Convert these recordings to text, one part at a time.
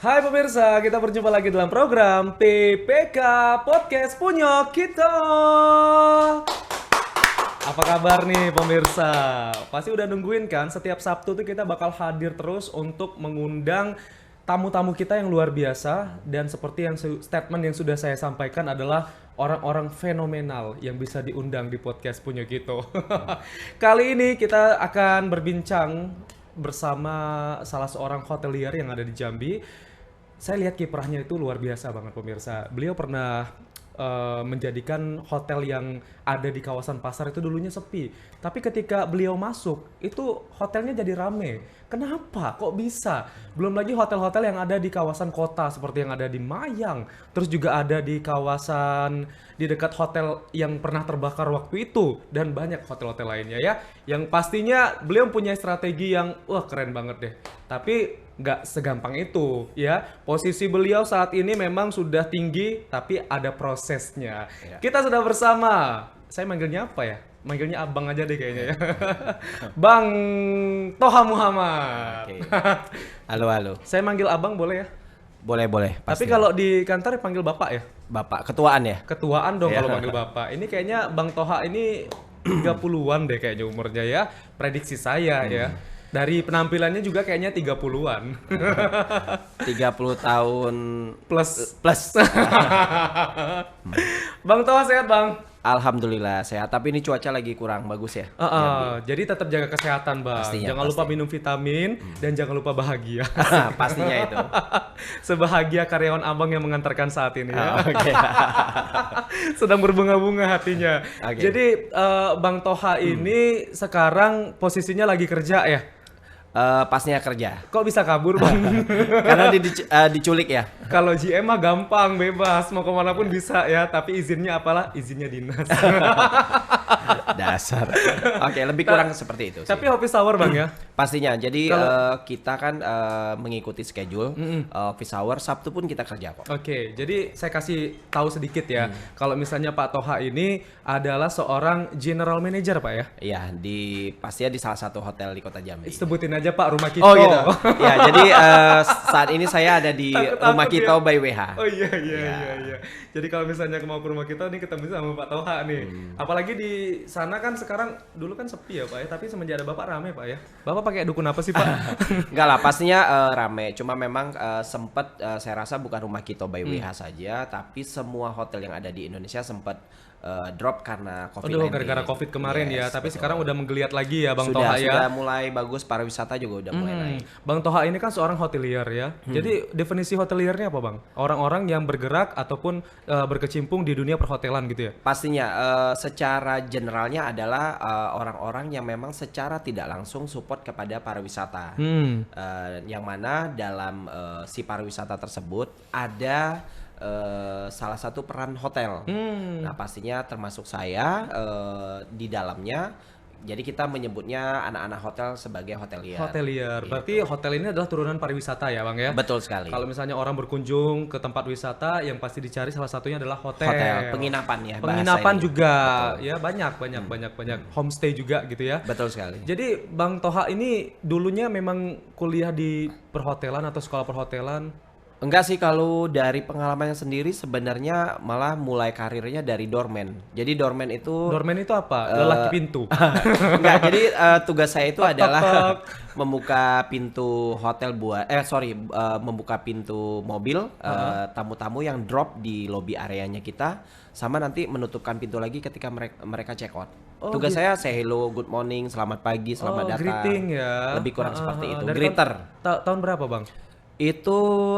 Hai pemirsa, kita berjumpa lagi dalam program PPK Podcast Punya Kita. Apa kabar nih pemirsa? Pasti udah nungguin kan, setiap Sabtu tuh kita bakal hadir terus untuk mengundang tamu-tamu kita yang luar biasa. Dan seperti yang statement yang sudah saya sampaikan adalah orang-orang fenomenal yang bisa diundang di podcast Punya Kita. Kali ini kita akan berbincang bersama salah seorang hotelier yang ada di Jambi. Saya lihat kiprahnya itu luar biasa banget pemirsa. Beliau pernah menjadikan hotel yang ada di kawasan pasar itu dulunya sepi. Tapi ketika beliau masuk, itu hotelnya jadi rame. Kenapa? Kok bisa? Belum lagi hotel-hotel yang ada di kawasan kota seperti yang ada di Mayang. Terus juga ada di kawasan di dekat hotel yang pernah terbakar waktu itu. Dan banyak hotel-hotel lainnya ya. Yang pastinya beliau punya strategi yang wah keren banget deh. Tapi nggak segampang itu ya. Posisi beliau saat ini memang sudah tinggi tapi ada prosesnya. Ya. Kita sudah bersama, saya manggilnya apa ya? Manggilnya abang aja deh kayaknya ya. Bang Toha Muhammad. Oke. Halo. Saya manggil abang boleh ya? Boleh. Tapi kalau di kantor panggil bapak ya? Bapak, ketuaan ya? Ketuaan dong Ya. kalau manggil bapak. Ini kayaknya Bang Toha ini 30-an deh kayaknya umurnya ya. Prediksi saya ya. Dari penampilannya juga kayaknya 30-an. 30 tahun Plus. Hmm. Bang Toha sehat bang? Alhamdulillah sehat, tapi ini cuaca lagi kurang bagus ya. Jadi tetap jaga kesehatan bang. Pastinya, Jangan lupa minum vitamin dan jangan lupa bahagia. Pastinya itu. Sebahagia karyawan abang yang mengantarkan saat ini ya. Oke. Sedang berbunga-bunga hatinya. Oke. Jadi Bang Toha ini sekarang posisinya lagi kerja ya? Pasnya kerja. Kok bisa kabur bang? Karena diculik ya. Kalau GM mah gampang, bebas, mau kemanapun bisa ya. Tapi izinnya apalah? Izinnya dinas. Dasar. Oke, lebih kurang seperti itu sih. Tapi office hour bang ya? Pastinya. Jadi kita kan mengikuti schedule office hour. Sabtu pun kita kerja kok. Oke, jadi saya kasih tahu sedikit ya. Kalau misalnya Pak Toha ini adalah seorang general manager Pak ya? Iya, pastinya di salah satu hotel di Kota Jambi. Sebutin aja Pak rumah kita. Oh gitu. Ya, jadi saat ini saya ada di rumah kita ya. by WH. Oh iya. Jadi kalau misalnya mau ke rumah kita nih ketemu sama Pak Toha nih. Apalagi di sana kan sekarang dulu kan sepi ya Pak ya, tapi semenjak ada Bapak rame Pak ya. Bapak pakai dukun apa sih Pak? Enggak lah, pastinya rame. Cuma memang sempat saya rasa bukan rumah kita by WH saja, tapi semua hotel yang ada di Indonesia sempat drop karena COVID-19. Gara-gara COVID kemarin ya, tapi betul. sekarang udah menggeliat lagi ya Bang Toha ya. Sudah mulai bagus, pariwisata juga udah mulai naik. Bang Toha ini kan seorang hotelier ya. Jadi definisi hoteliernya apa Bang? Orang-orang yang bergerak ataupun berkecimpung di dunia perhotelan gitu ya? Pastinya secara generalnya adalah orang-orang yang memang secara tidak langsung support kepada pariwisata. Yang mana dalam si pariwisata tersebut ada salah satu peran hotel. Nah pastinya termasuk saya di dalamnya. Jadi kita menyebutnya anak-anak hotel sebagai hotelier. Hotelier, berarti hotel ini adalah turunan pariwisata ya Bang ya? Betul sekali. Kalau misalnya orang berkunjung ke tempat wisata, yang pasti dicari salah satunya adalah hotel. Penginapan ya. Penginapan juga, betul. ya banyak. Homestay juga gitu ya. Betul sekali. Jadi Bang Toha ini dulunya memang kuliah di perhotelan atau sekolah perhotelan? Enggak sih, kalau dari pengalamannya sendiri sebenarnya malah mulai karirnya dari doorman. Jadi doorman itu apa? Lelaki pintu. Enggak, jadi tugas saya itu adalah tok. membuka pintu hotel membuka pintu mobil tamu-tamu yang drop di lobby areanya kita, sama nanti menutupkan pintu lagi ketika mereka check out. Tugas saya say hello, good morning, selamat pagi, selamat datang. Greeting ya. Lebih kurang seperti itu. Dari Greeter. Tahun berapa Bang? Itu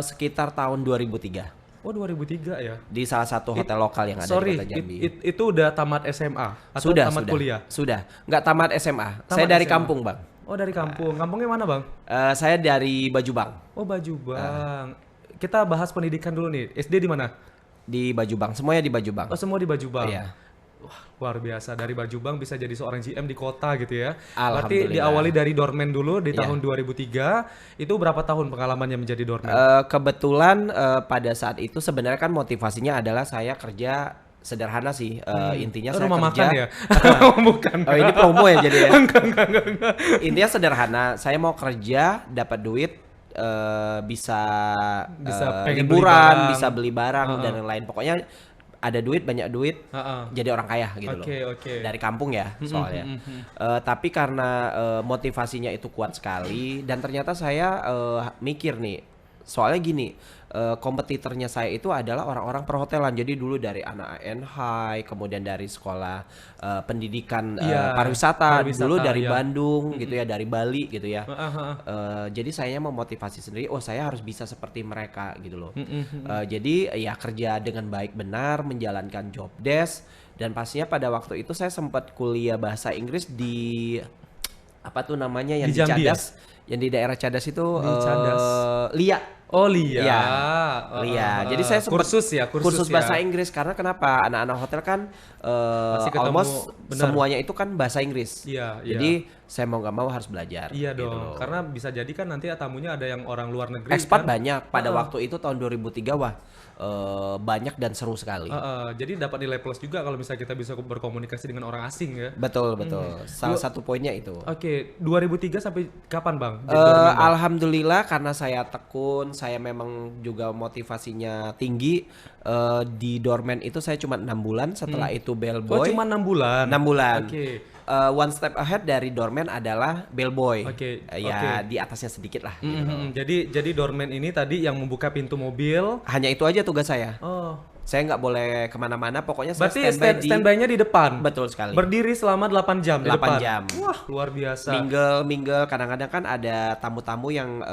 sekitar tahun 2003. Oh 2003 ya? Di salah satu hotel lokal yang ada di Kota Jambi. Itu udah tamat SMA atau tamat kuliah? Sudah. Nggak tamat SMA. Saya dari kampung Bang. Oh dari kampung. Kampungnya mana Bang? Saya dari Bajubang. Oh Bajubang. Kita bahas pendidikan dulu nih. SD di mana? Di Bajubang. Semuanya di Bajubang. Oh semua di Bajubang. Iya. Wah, luar biasa, dari Bajubang bisa jadi seorang GM di kota gitu ya. Alhamdulillah. Berarti diawali dari doorman dulu di tahun 2003. Itu berapa tahun pengalamannya menjadi doorman? Kebetulan pada saat itu sebenarnya kan motivasinya adalah saya kerja sederhana sih. Intinya saya rumah kerja. makan ya? Bukan. Oh ini promo ya jadi ya? Enggak. Intinya sederhana, saya mau kerja, dapat duit, bisa Bisa pengen beli liburan, barang. bisa beli barang dan lain-lain. Pokoknya ada duit, banyak duit, Heeh. jadi orang kaya gitu loh. Oke. Dari kampung ya soalnya. Tapi karena motivasinya itu kuat sekali dan ternyata saya mikir nih, soalnya gini, kompetitornya saya itu adalah orang-orang perhotelan. Jadi dulu dari anak ANH, kemudian dari sekolah pendidikan Iya, pariwisata, dulu pariwisata, dari iya. Bandung gitu ya, dari Bali gitu ya. Heeh. Jadi saya memotivasi sendiri, oh saya harus bisa seperti mereka gitu loh. Jadi ya kerja dengan baik benar, menjalankan job desk, dan pastinya pada waktu itu saya sempat kuliah bahasa Inggris di apa tuh namanya yang Di di Jambi ya? Cadas, yang di daerah Cadas itu Di Cadas. LIA. Oh, Lia. Iya. Heeh, Iya, heeh. jadi saya sempat kursus ya. bahasa Inggris karena kenapa? Anak-anak hotel kan Pasti ketemu, almost benar. semuanya itu kan bahasa Inggris. Iya. Jadi saya mau nggak mau harus belajar. Iya gitu dong, loh. karena bisa jadi kan nanti tamunya ada yang orang luar negeri Expat kan. banyak pada waktu itu tahun 2003 wah banyak dan seru sekali. Jadi dapat nilai plus juga kalau misalnya kita bisa berkomunikasi dengan orang asing ya. Betul. Salah satu poinnya itu. Oke, 2003 sampai kapan Bang? Jadi doorman, Bang? Alhamdulillah karena saya tekun, saya memang juga motivasinya tinggi. Di doorman itu saya cuma 6 bulan, setelah itu Oh, bellboy. cuma 6 bulan. 6 bulan. Oke. One step ahead dari doorman adalah bellboy. Oke, Ya di atasnya sedikit lah. Gitu. Jadi doorman ini tadi yang membuka pintu mobil. Hanya itu aja tugas saya. Oh. Saya nggak boleh kemana-mana, pokoknya saya Berarti standby di. standby-nya di depan. Betul sekali. Berdiri selama 8 jam di 8 depan. jam. Wah, luar biasa. Mingle kadang-kadang kan ada tamu-tamu yang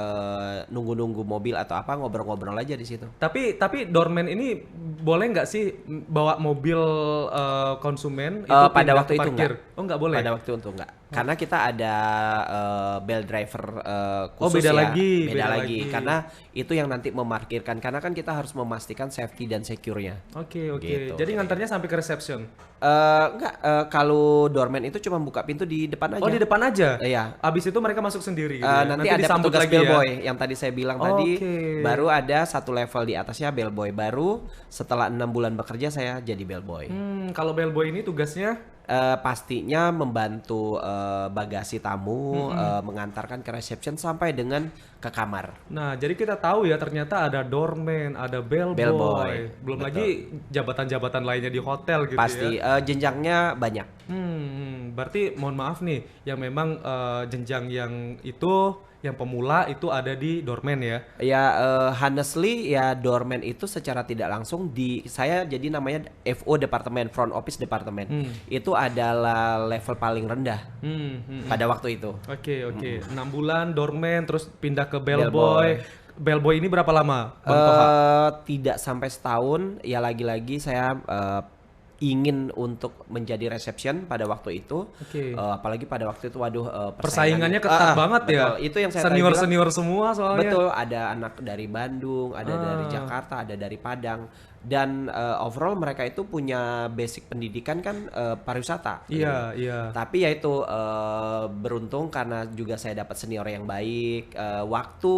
nunggu-nunggu mobil atau apa, ngobrol-ngobrol aja di situ. Tapi doorman ini boleh nggak sih bawa mobil konsumen itu Pada pindah waktu ke itu parkir? enggak. Oh, nggak boleh. Pada waktu itu enggak. Karena kita ada bell driver Oh, khusus beda ya. lagi, Beda beda lagi. lagi. Karena itu yang nanti memarkirkan. Karena kan kita harus memastikan safety dan secure-nya. Oke. Gitu. Jadi ngantarnya sampai ke reception. Enggak, kalau doorman itu cuma buka pintu di depan aja. Oh, di depan aja. Iya. Abis itu mereka masuk sendiri gitu. Ya? Nanti ada disambut petugas lagi ya. bellboy yang tadi saya bilang tadi. Oke. Baru ada satu level di atasnya bellboy. Baru setelah 6 bulan bekerja saya jadi bellboy. Kalau bellboy ini tugasnya Pastinya membantu bagasi tamu, mengantarkan ke reception sampai dengan ke kamar. Nah, jadi kita tahu ya ternyata ada doorman, ada bellboy. Bellboy, Belum betul. lagi jabatan-jabatan lainnya di hotel gitu Pasti ya. jenjangnya banyak. Berarti mohon maaf nih, yang memang jenjang yang itu, yang pemula itu ada di doorman ya. Ya honestly ya doorman itu secara tidak langsung saya jadi namanya FO departemen, front office departemen. Itu adalah level paling rendah pada waktu itu. Oke. 6 bulan doorman, terus pindah ke bellboy. Bellboy ini berapa lama, Bang Toha? Tidak sampai setahun, ya lagi-lagi saya ingin untuk menjadi reception pada waktu itu. Oke. Apalagi pada waktu itu waduh Persaingannya ketat banget ya. betul. Itu yang saya tadi bilang. Senior semua soalnya. Betul, ada anak dari Bandung, ada dari Jakarta, ada dari Padang, dan overall mereka itu punya basic pendidikan kan pariwisata. Iya. Tapi ya itu beruntung karena juga saya dapat senior yang baik. Waktu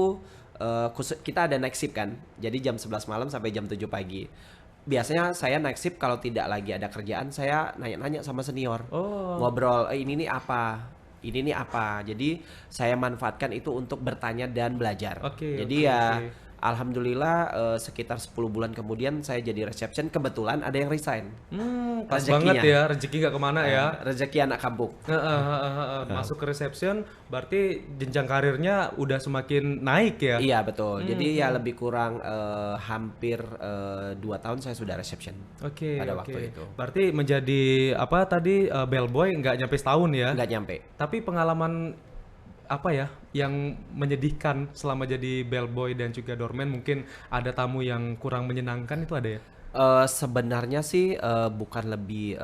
kita ada night shift kan, jadi jam 11 malam sampai jam 7 pagi. Biasanya saya night shift kalau tidak lagi ada kerjaan, saya nanya-nanya sama senior. Ngobrol, ini nih apa? Ini nih apa? Jadi saya manfaatkan itu untuk bertanya dan belajar. Jadi alhamdulillah sekitar 10 bulan kemudian saya jadi reception, kebetulan ada yang resign. Pas Rezekinya. banget ya, rezeki nggak kemana ya. Rezeki anak kampung. Masuk ke reception, berarti jenjang karirnya udah semakin naik ya. Iya betul. Jadi ya lebih kurang hampir 2 tahun saya sudah reception. Pada waktu itu. Berarti menjadi apa tadi bellboy nggak nyampe setahun ya? Nggak nyampe. Tapi pengalaman apa ya yang menyedihkan selama jadi bellboy dan juga doorman, mungkin ada tamu yang kurang menyenangkan itu ada ya? Sebenarnya sih bukan lebih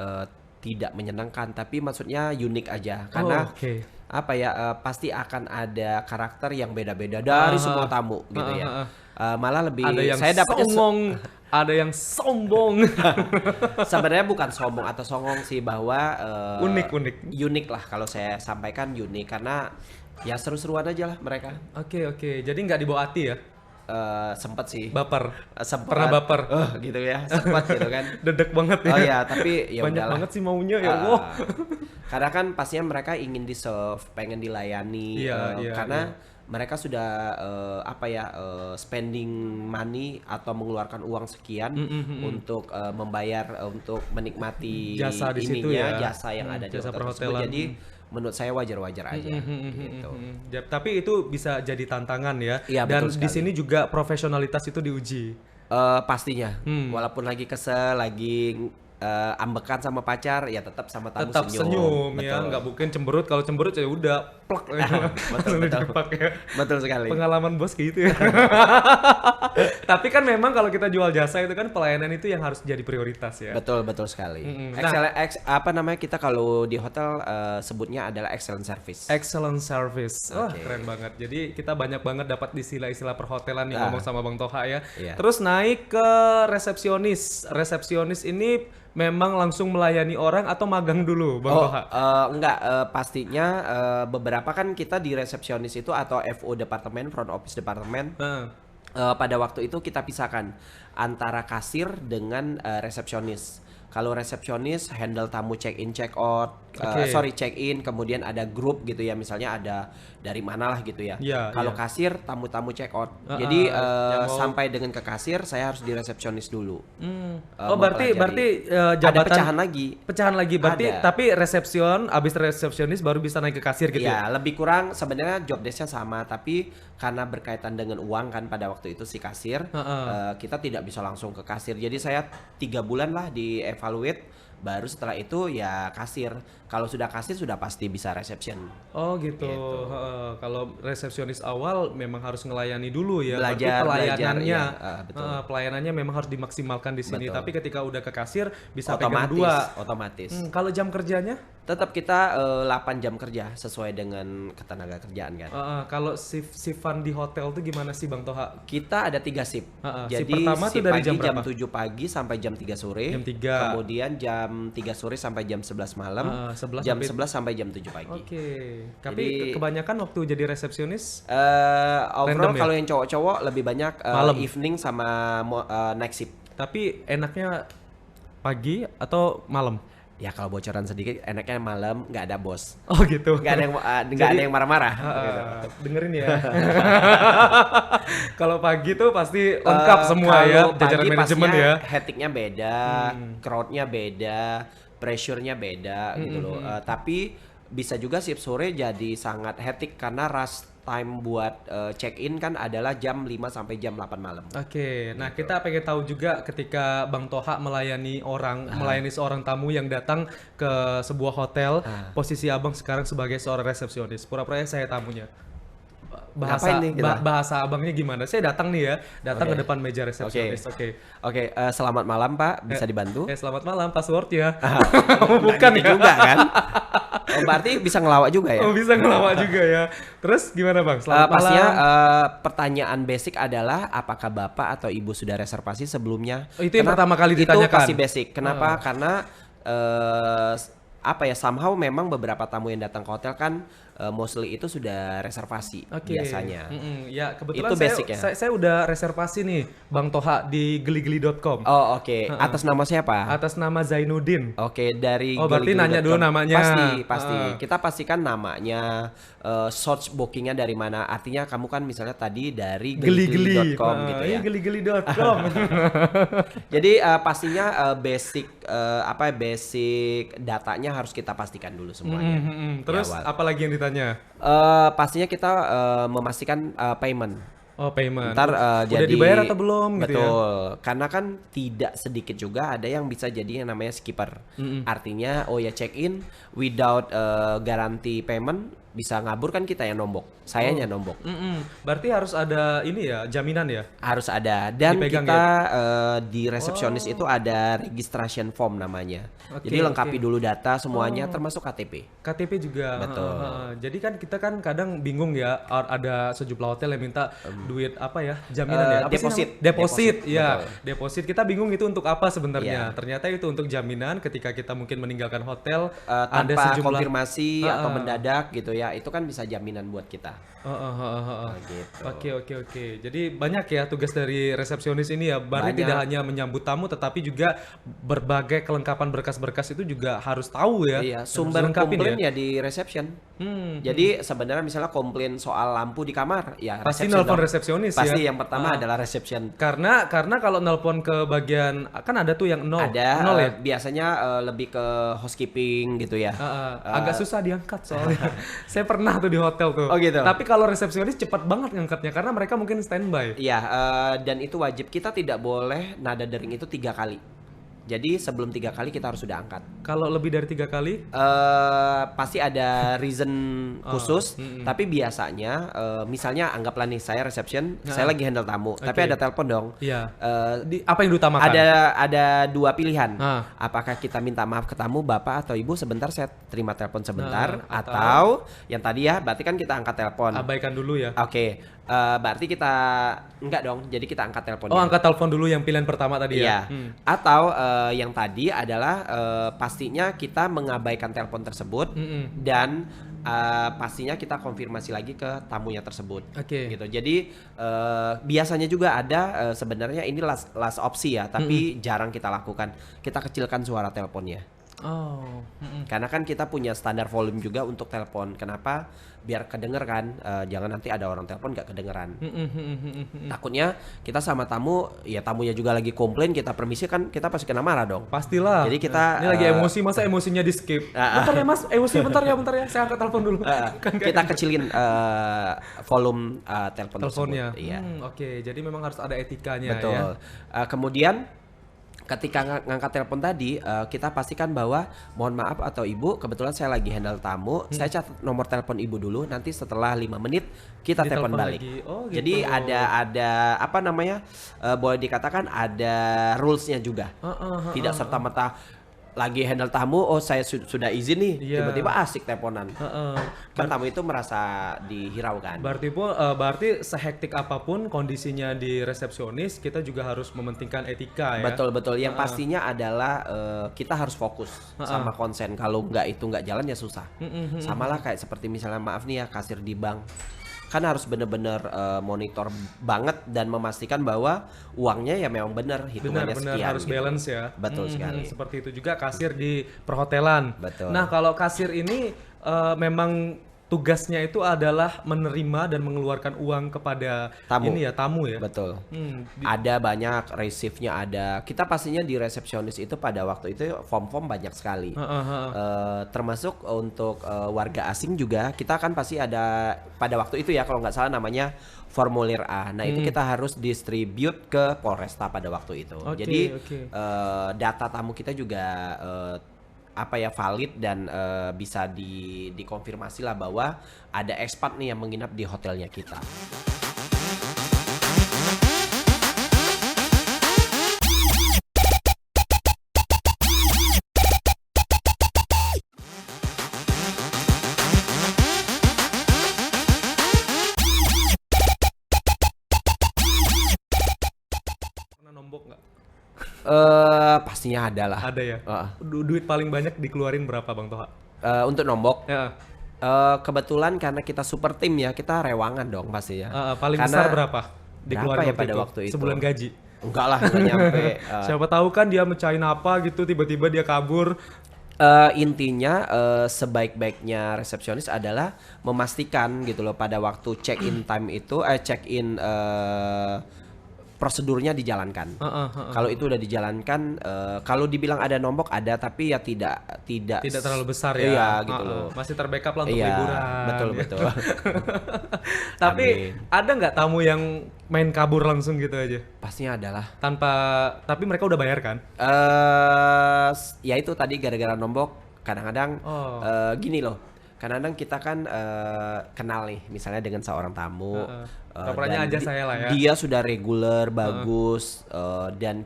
tidak menyenangkan, tapi maksudnya unik aja karena apa ya pasti akan ada karakter yang beda-beda dari semua tamu gitu ya. Malah lebih Ada yang saya dapatnya songong, ada yang sombong. sebenarnya bukan sombong atau songong sih, bahwa unik lah kalau saya sampaikan, unik karena ya seru-seruan aja lah mereka. Oke. Jadi nggak dibawa hati ya? Sempet sih. Baper. Sempet. Pernah baper. Gitu ya, sempet gitu kan. Dedek banget ya. Oh iya, tapi ya banyak udahlah. banget sih maunya ya. Karena kan pastinya mereka ingin di serve, pengen dilayani. Karena mereka sudah spending money atau mengeluarkan uang sekian untuk membayar untuk menikmati Jasa di situ jasa yang ada di jasa hotel tersebut. perhotelan. Jadi menurut saya wajar-wajar aja gitu. Ya, tapi itu bisa jadi tantangan ya. Iya, Dan betul di sekali. sini juga profesionalitas itu diuji. Pastinya, walaupun lagi kesel, lagi ambekan sama pacar, ya tetap sama tamu Tetap senyum ya, Betul. nggak mungkin cemberut. Kalau cemberut ya udah plak langsung didepak ya. Betul sekali. Pengalaman bos kayak gitu ya. Tapi kan memang kalau kita jual jasa itu kan pelayanan itu yang harus jadi prioritas ya. Betul sekali. Nah, Kita kalau di hotel sebutnya adalah excellent service. excellent service. Wah, Oke. keren banget. Jadi kita banyak banget dapat istilah-istilah perhotelan nih Ah. ngomong sama Bang Toha ya. Iya. Terus naik ke resepsionis. Resepsionis ini memang langsung melayani orang atau magang dulu, Bang Toha? Enggak, pastinya beberapa kan kita di resepsionis itu atau FO departemen, front office departemen. Heeh. Pada waktu itu kita pisahkan antara kasir dengan resepsionis. Kalau resepsionis handle tamu check in check out, Oke. check in, kemudian ada grup gitu ya, misalnya ada dari mana lah gitu ya. Iya, Kalau iya. kasir tamu-tamu check out. Jadi yang mau- sampai dengan ke kasir saya harus di resepsionis dulu. Oh, berarti mempelajari. jabatan ada pecahan lagi. Pecahan lagi. Berarti Ada. tapi abis resepsionis baru bisa naik ke kasir gitu ya. Ya, lebih kurang sebenarnya job desk-nya sama, tapi karena berkaitan dengan uang kan pada waktu itu si kasir, kita tidak bisa langsung ke kasir. Jadi saya 3 bulan lah di evaluate, baru setelah itu ya kasir. Kalau sudah kasir sudah pasti bisa reception. Oh gitu. Kalau resepsionis awal memang harus ngelayani dulu ya. Berarti Belajar, pelayanannya, iya, betul. Pelayanannya memang harus dimaksimalkan di sini. Betul. Tapi ketika udah ke kasir bisa pegang dua. Otomatis. Kalau jam kerjanya? Tetap kita 8 jam kerja sesuai dengan ketenaga kerjaan kan. Kalau shift-shiftan di hotel tuh gimana sih Bang Toha? Kita ada 3 shift. Shift Jadi pertama tuh shift dari pagi jam jam berapa? 7 pagi sampai jam 3 sore. Jam 3. Kemudian jam 3 sore sampai jam 11 malam. 11 jam sampai- 11 sampai jam 7 pagi. Oke. Tapi Jadi- kebanyakan waktu jadi resepsionis Overall Random ya? kalau yang cowok-cowok lebih banyak Malam. evening sama night shift. tapi enaknya pagi atau malam? Ya kalau bocoran sedikit enaknya malam nggak ada bos. Oh gitu. Nggak ada yang marah-marah. Gitu. Dengerin ya. Kalau pagi tuh pasti lengkap semua Kalau ya, pagi jajaran manajemen pastinya ya. hectic-nya beda, crowd-nya beda, pressure-nya beda gitu loh. Tapi bisa juga shift sore jadi sangat hectic karena rush time buat check in kan adalah jam 5 sampai jam 8 malam. Oke, nah kita pengen tahu juga ketika Bang Toha melayani seorang tamu yang datang ke sebuah hotel, posisi Abang sekarang sebagai seorang resepsionis. Pura-puranya saya tamunya. Ngapain nih kita? Bahasa Abangnya gimana? Saya datang nih ya, datang ke depan meja resepsionis. Oke. Oke, selamat malam Pak, bisa dibantu? Selamat malam, passwordnya. Bukan juga kan? Oh, berarti bisa ngelawak juga ya? Oh, bisa ngelawak juga ya. Terus gimana Bang? Selamat Pastinya malam. pertanyaan basic adalah apakah Bapak atau Ibu sudah reservasi sebelumnya? Oh, itu yang pertama kali ditanyakan? Itu pasti basic. Kenapa? Karena somehow memang beberapa tamu yang datang ke hotel kan mostly itu sudah reservasi Oke. biasanya. Ya kebetulan Itu basic ya? saya udah reservasi nih Bang Toha di geligeli.com Oh oke. Atas nama siapa? atas nama Zainuddin. Oke, dari Oh, berarti geligeli.com. nanya dulu namanya. Pasti. Kita pastikan namanya, source bookingnya dari mana. Artinya kamu kan misalnya tadi dari Geligeli. geligeli.com gitu ya. Geligeli.com. Jadi pastinya basic datanya harus kita pastikan dulu semuanya. Terus Di awal. apa lagi yang ditanya? Pastinya kita memastikan payment. Oh, payment. Ntar Udah jadi dibayar atau belum gitu ya? Betul. Karena kan tidak sedikit juga ada yang bisa jadi yang namanya skipper. Artinya check in without guarantee payment bisa ngabur kan kita yang nombok. Sayanya nombok. Berarti harus ada ini ya, jaminan ya? Harus ada dan Dipegang kita di resepsionis itu ada registration form namanya. Oke, Jadi lengkapi oke. dulu data semuanya termasuk KTP. KTP juga. Betul. Jadi kan kita kan kadang bingung ya, ada sejumlah hotel yang minta duit apa ya? Jaminan ya? Apa sih deposit. namanya? Deposit, ya. Betul. Deposit. Kita bingung itu untuk apa sebenarnya. Iya. Ternyata itu untuk jaminan ketika kita mungkin meninggalkan hotel ada Tanpa sejumlah konfirmasi atau mendadak gitu ya ya itu kan bisa jaminan buat kita. Gitu. Oke. Jadi banyak ya tugas dari resepsionis ini ya. Berarti Banyak. tidak hanya menyambut tamu, tetapi juga berbagai kelengkapan berkas-berkas itu juga harus tahu ya. Iya, Dan harus sumber dilengkapin komplain ya di reception. Jadi sebenarnya misalnya komplain soal lampu di kamar, ya Pasti reception nelpon dong. resepsionis Pasti ya. yang pertama adalah reception. Karena kalau nelpon ke bagian kan ada tuh yang nol Ada ya. biasanya lebih ke housekeeping gitu ya. Agak susah diangkat soalnya. Saya pernah tuh di hotel tuh. Oh gitu. Tapi kalau resepsionis cepat banget ngangkatnya karena mereka mungkin standby. Iya, dan itu wajib, kita tidak boleh nada dering itu 3 kali. Jadi sebelum 3 kali kita harus sudah angkat. Kalau lebih dari 3 kali, Pasti ada reason khusus, tapi biasanya misalnya anggaplah nih saya reception, saya lagi handle tamu, tapi ada telepon dong. iya. Eh, Apa yang diutamakan? ada 2 pilihan. Ah. Apakah kita minta maaf ke tamu, bapak atau ibu sebentar, saya terima telepon sebentar, Nah, atau yang tadi ya, berarti kan kita angkat telepon. Abaikan dulu ya. Oke, berarti kita enggak dong, jadi kita angkat teleponnya. Oh, angkat telepon dulu yang pilihan pertama tadi ya. Iya. Atau yang tadi adalah pastinya kita mengabaikan telepon tersebut dan pastinya kita konfirmasi lagi ke tamunya tersebut. Oke. Gitu. Jadi biasanya juga ada sebenarnya ini last opsi ya, tapi jarang kita lakukan. Kita kecilkan suara teleponnya. Oh. Karena kan kita punya standar volume juga untuk telepon. Kenapa? Biar kedenger kan. Jangan nanti ada orang telepon nggak kedengeran. Takutnya kita sama tamu, ya tamunya juga lagi komplain, kita permisi kan kita pasti kena marah dong. Pastilah. Jadi kita, ini lagi emosi, masa emosinya di skip? Bentar ya Mas, emosi bentar ya. Saya angkat telepon dulu. Kan kayak Kita gitu. kecilin volume telepon teleponnya. tersebut. Iya. Oke, jadi memang harus ada etikanya Betul. ya. Kemudian ketika ngangkat telepon tadi, kita pastikan bahwa mohon maaf atau ibu, kebetulan saya lagi handle tamu, saya catat nomor telepon ibu dulu, nanti setelah 5 menit kita telepon Ditelepon balik. lagi. Oh, gitu. Jadi ada apa namanya, boleh dikatakan ada rulesnya juga. Tidak serta-merta lagi handle tamu, oh saya sudah izin nih, Iya. tiba-tiba asik teleponan. Kan tamu itu merasa dihiraukan. Berarti sehektik apapun kondisinya di resepsionis, kita juga harus mementingkan etika ya. Betul. Yang pastinya adalah kita harus fokus sama konsen. Kalau itu nggak jalan ya susah. Sama lah kayak seperti misalnya maaf nih ya, kasir di bank. Kan harus bener-bener monitor banget dan memastikan bahwa uangnya ya memang benar, hitungannya Benar-benar sekian. harus gitu. balance ya. Betul sekali. Seperti itu juga kasir di perhotelan. Betul. Nah, kalau kasir ini memang tugasnya itu adalah menerima dan mengeluarkan uang kepada tamu ya. Betul. Ada banyak receive-nya ada. Kita pastinya di resepsionis itu pada waktu itu form-form banyak sekali. Termasuk untuk warga asing juga kita kan pasti ada pada waktu itu ya, kalau nggak salah namanya formulir A. Nah itu kita harus distribute ke Polresta pada waktu itu. Jadi data tamu kita juga valid dan bisa dikonfirmasi lah bahwa ada expat nih yang menginap di hotelnya kita. Pernah nombok nggak? Pastinya ada lah. Ada ya. Duit paling banyak dikeluarin berapa Bang Toha? Untuk nombok, Ya. kebetulan karena kita super tim ya, kita rewangan dong pasti ya. Paling Karena besar berapa? Dikeluarin ya pada waktu itu? Sebulan gaji. Enggak lah, nggak nyampe. Siapa tahu kan dia mecahin apa gitu, tiba-tiba dia kabur. Intinya sebaik-baiknya resepsionis adalah memastikan gitu loh pada waktu check-in time itu, check-in prosedurnya dijalankan. Kalau itu udah dijalankan, kalau dibilang ada nombok ada, tapi ya tidak terlalu besar ya. Iya gitu loh. Masih terbackup lah untuk Iya, liburan. betul. Tapi Amin. ada nggak tamu yang main kabur langsung gitu aja? Pastinya adalah. Tapi mereka udah bayar kan? Ya itu tadi gara-gara nombok kadang-kadang gini loh. Kadang-kadang kita kan kenal nih misalnya dengan seorang tamu. Laporannya dan aja saya lah ya. Dia sudah reguler, bagus, dan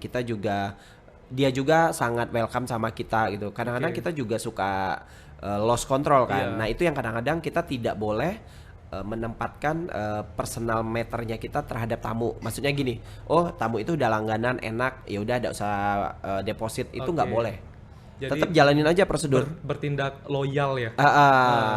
dia juga sangat welcome sama kita gitu. Kadang-kadang kita juga suka lost control kan. Nah itu yang kadang-kadang kita tidak boleh menempatkan personal matternya kita terhadap tamu. Maksudnya gini, oh tamu itu udah langganan enak, ya udah ada usah deposit, itu nggak boleh. Jadi Tetap jalanin aja prosedur. bertindak loyal ya.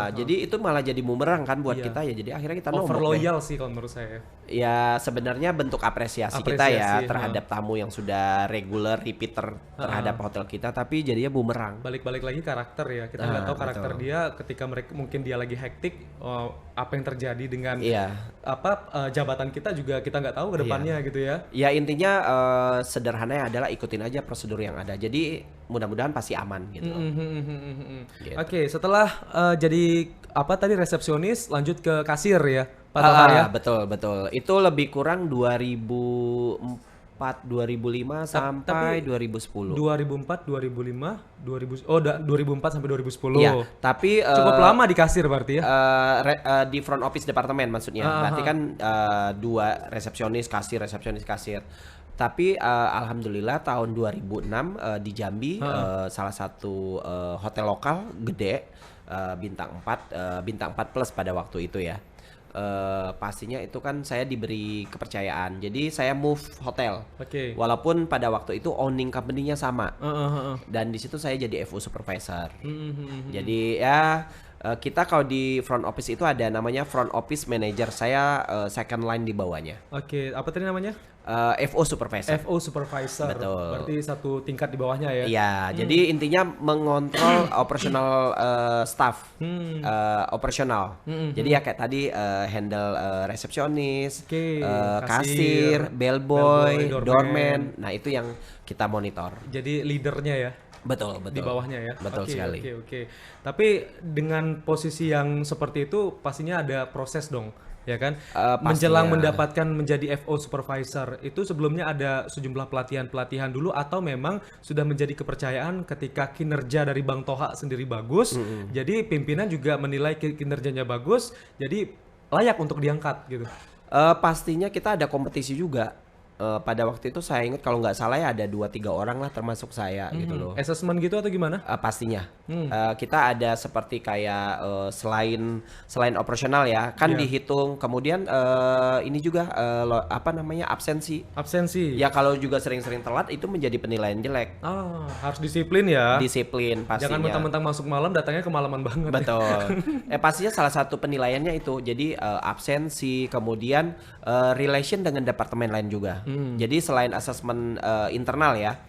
Jadi itu malah jadi bumerang kan buat Iya. kita ya. Jadi akhirnya kita Over nombok deh. loyal sih kalau menurut saya. Ya sebenarnya bentuk apresiasi kita ya Apresiasi, terhadap tamu yang sudah regular repeater terhadap hotel kita, tapi jadinya bumerang. Balik-balik lagi karakter ya. Kita nggak tahu karakter betul. dia ketika mereka mungkin dia lagi hektik, apa yang terjadi dengan Iya. jabatan kita juga kita nggak tahu ke depannya gitu ya. Ya intinya sederhananya adalah ikutin aja prosedur yang ada. Jadi mudah-mudahan pasti aman gitu. Gitu. Oke, setelah jadi apa tadi resepsionis, lanjut ke kasir ya, Pak Toha ya. Betul. Itu lebih kurang 2004, 2005 sampai 2010. 2004, 2005, 2004 sampai 2010. Iya, tapi Cukup lama di kasir berarti ya. di front office departemen maksudnya. Berarti kan dua resepsionis kasir. Tapi alhamdulillah tahun 2006 di Jambi salah satu hotel lokal gede bintang 4 plus pada waktu itu ya. Pastinya itu kan saya diberi kepercayaan. Jadi saya move hotel. Oke. Walaupun pada waktu itu owning company-nya sama. Dan di situ saya jadi FO supervisor. Jadi ya kita kalau di front office itu ada namanya front office manager. Saya second line di bawahnya. Oke, apa tadi namanya? FO supervisor. FO supervisor. Betul. Berarti satu tingkat di bawahnya ya. Iya, jadi intinya mengontrol operational staff, operasional. Jadi ya kayak tadi handle resepsionis, Oke, kasir, bellboy, bellboy, doorman. doorman. Nah itu yang kita monitor. Jadi leadernya ya. Betul. Di bawahnya ya. Betul Oke, sekali. Oke. Tapi dengan posisi yang seperti itu pastinya ada proses dong, ya kan? Menjelang Pastinya. mendapatkan menjadi FO supervisor itu sebelumnya ada sejumlah pelatihan dulu atau memang sudah menjadi kepercayaan ketika kinerja dari Bang Toha sendiri bagus, jadi pimpinan juga menilai kinerjanya bagus, jadi layak untuk diangkat gitu. Pastinya kita ada kompetisi juga. Pada waktu itu saya ingat kalau nggak salah ya ada 2-3 orang lah termasuk saya gitu loh. Assessment gitu atau gimana? Pastinya kita ada seperti kayak selain operasional ya kan dihitung kemudian ini juga absensi Absensi. ya kalau juga sering-sering telat itu menjadi penilaian jelek. Harus disiplin ya. Disiplin pastinya. Jangan mentang-mentang masuk malam datangnya kemalaman banget. Betul. Pastinya salah satu penilaiannya itu jadi absensi kemudian relation dengan departemen lain juga. Jadi selain asesmen internal ya,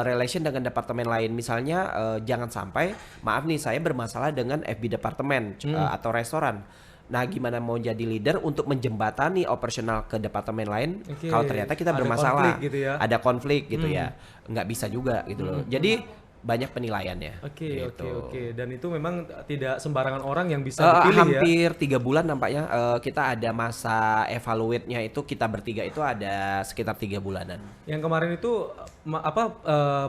relation dengan departemen lain misalnya jangan sampai maaf nih saya bermasalah dengan FB departemen atau restoran. Nah, gimana mau jadi leader untuk menjembatani operasional ke departemen lain Oke. kalau ternyata kita Ada bermasalah, konflik gitu ya. ada konflik gitu ya, nggak bisa juga gitu loh. Jadi banyak penilaiannya. Oke. gitu. Dan itu memang tidak sembarangan orang yang bisa dipilih ya. Hampir 3 bulan nampaknya kita ada masa evaluate-nya itu kita bertiga itu ada sekitar 3 bulanan. Yang kemarin itu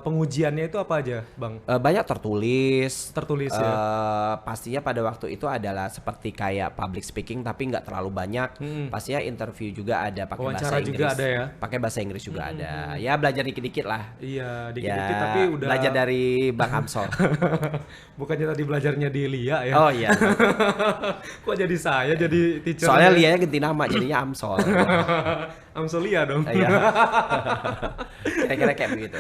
pengujiannya itu apa aja, Bang? Banyak tertulis. Tertulis ya. Pastinya pada waktu itu adalah seperti kayak public speaking tapi nggak terlalu banyak. Pastinya interview juga ada pakai bahasa Wawancara Inggris. juga ada ya? Pakai bahasa Inggris juga ada. Ya belajar dikit-dikit lah. Iya, Ya, dikit-dikit tapi udah belajar dari Bang Amsol. bukannya tadi belajarnya di Lia ya. Oh iya. Kok jadi saya jadi teacher? Soalnya Lianya ganti nama jadinya Amsol. Amsolia dong. Iya. Kira-kira kayak begitu.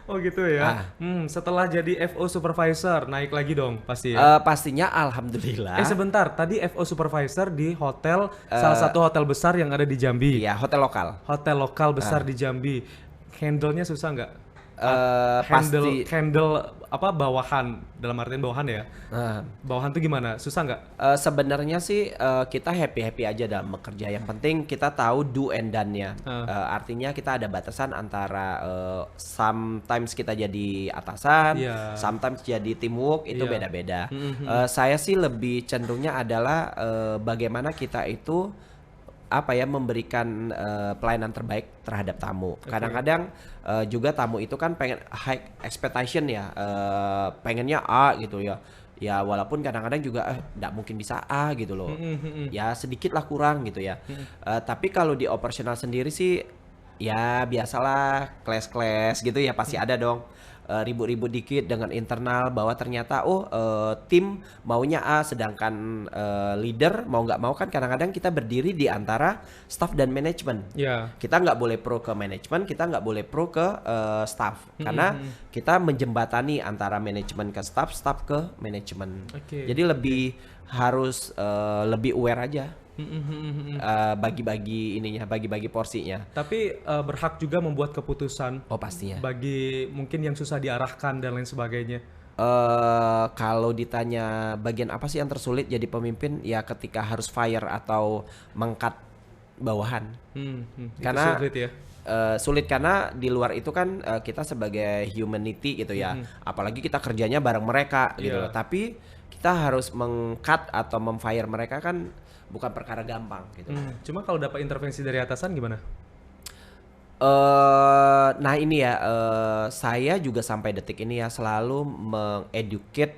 Oh gitu ya. Setelah jadi FO supervisor naik lagi dong pasti ya. Pastinya alhamdulillah. Sebentar, tadi FO supervisor di hotel salah satu hotel besar yang ada di Jambi. Iya, hotel lokal. Hotel lokal besar di Jambi. Handle-nya susah nggak? Pasti Handle apa bawahan, dalam artian bawahan ya. Bawahan tuh gimana? Susah nggak? sebenarnya sih kita happy aja dalam bekerja. Yang penting kita tahu do and done-nya. Artinya kita ada batasan antara sometimes kita jadi atasan, Iya. sometimes jadi teamwork itu Iya. beda-beda. Saya sih lebih cenderungnya adalah bagaimana kita itu memberikan pelayanan terbaik terhadap tamu. Kadang-kadang juga tamu itu kan pengen high expectation ya, pengennya A gitu ya. Ya walaupun kadang-kadang juga nggak mungkin bisa A gitu loh. Ya sedikit lah kurang gitu ya. Tapi kalau di operasional sendiri sih ya biasalah clash gitu ya pasti ada dong. ribut-ribut dikit dengan internal bahwa ternyata tim maunya A, sedangkan leader mau nggak mau kan kadang-kadang kita berdiri di antara staff dan manajemen. Ya. Kita nggak boleh pro ke manajemen, kita nggak boleh pro ke staff, karena kita menjembatani antara manajemen ke staff, staff ke manajemen. Jadi lebih harus lebih aware aja. Bagi-bagi ininya, bagi-bagi porsinya. Tapi berhak juga membuat keputusan. Oh pastinya. Bagi mungkin yang susah diarahkan dan lain sebagainya. Kalau ditanya bagian apa sih yang tersulit jadi pemimpin, ya ketika harus fire atau mengkat bawahan. Karena itu sulit ya. Sulit karena di luar itu kan kita sebagai humanity gitu ya. Apalagi kita kerjanya bareng mereka gitu loh. Tapi kita harus mengkat atau memfire mereka kan bukan perkara gampang gitu. Cuma kalau dapat intervensi dari atasan gimana? Nah ini ya, saya juga sampai detik ini ya selalu mengeducate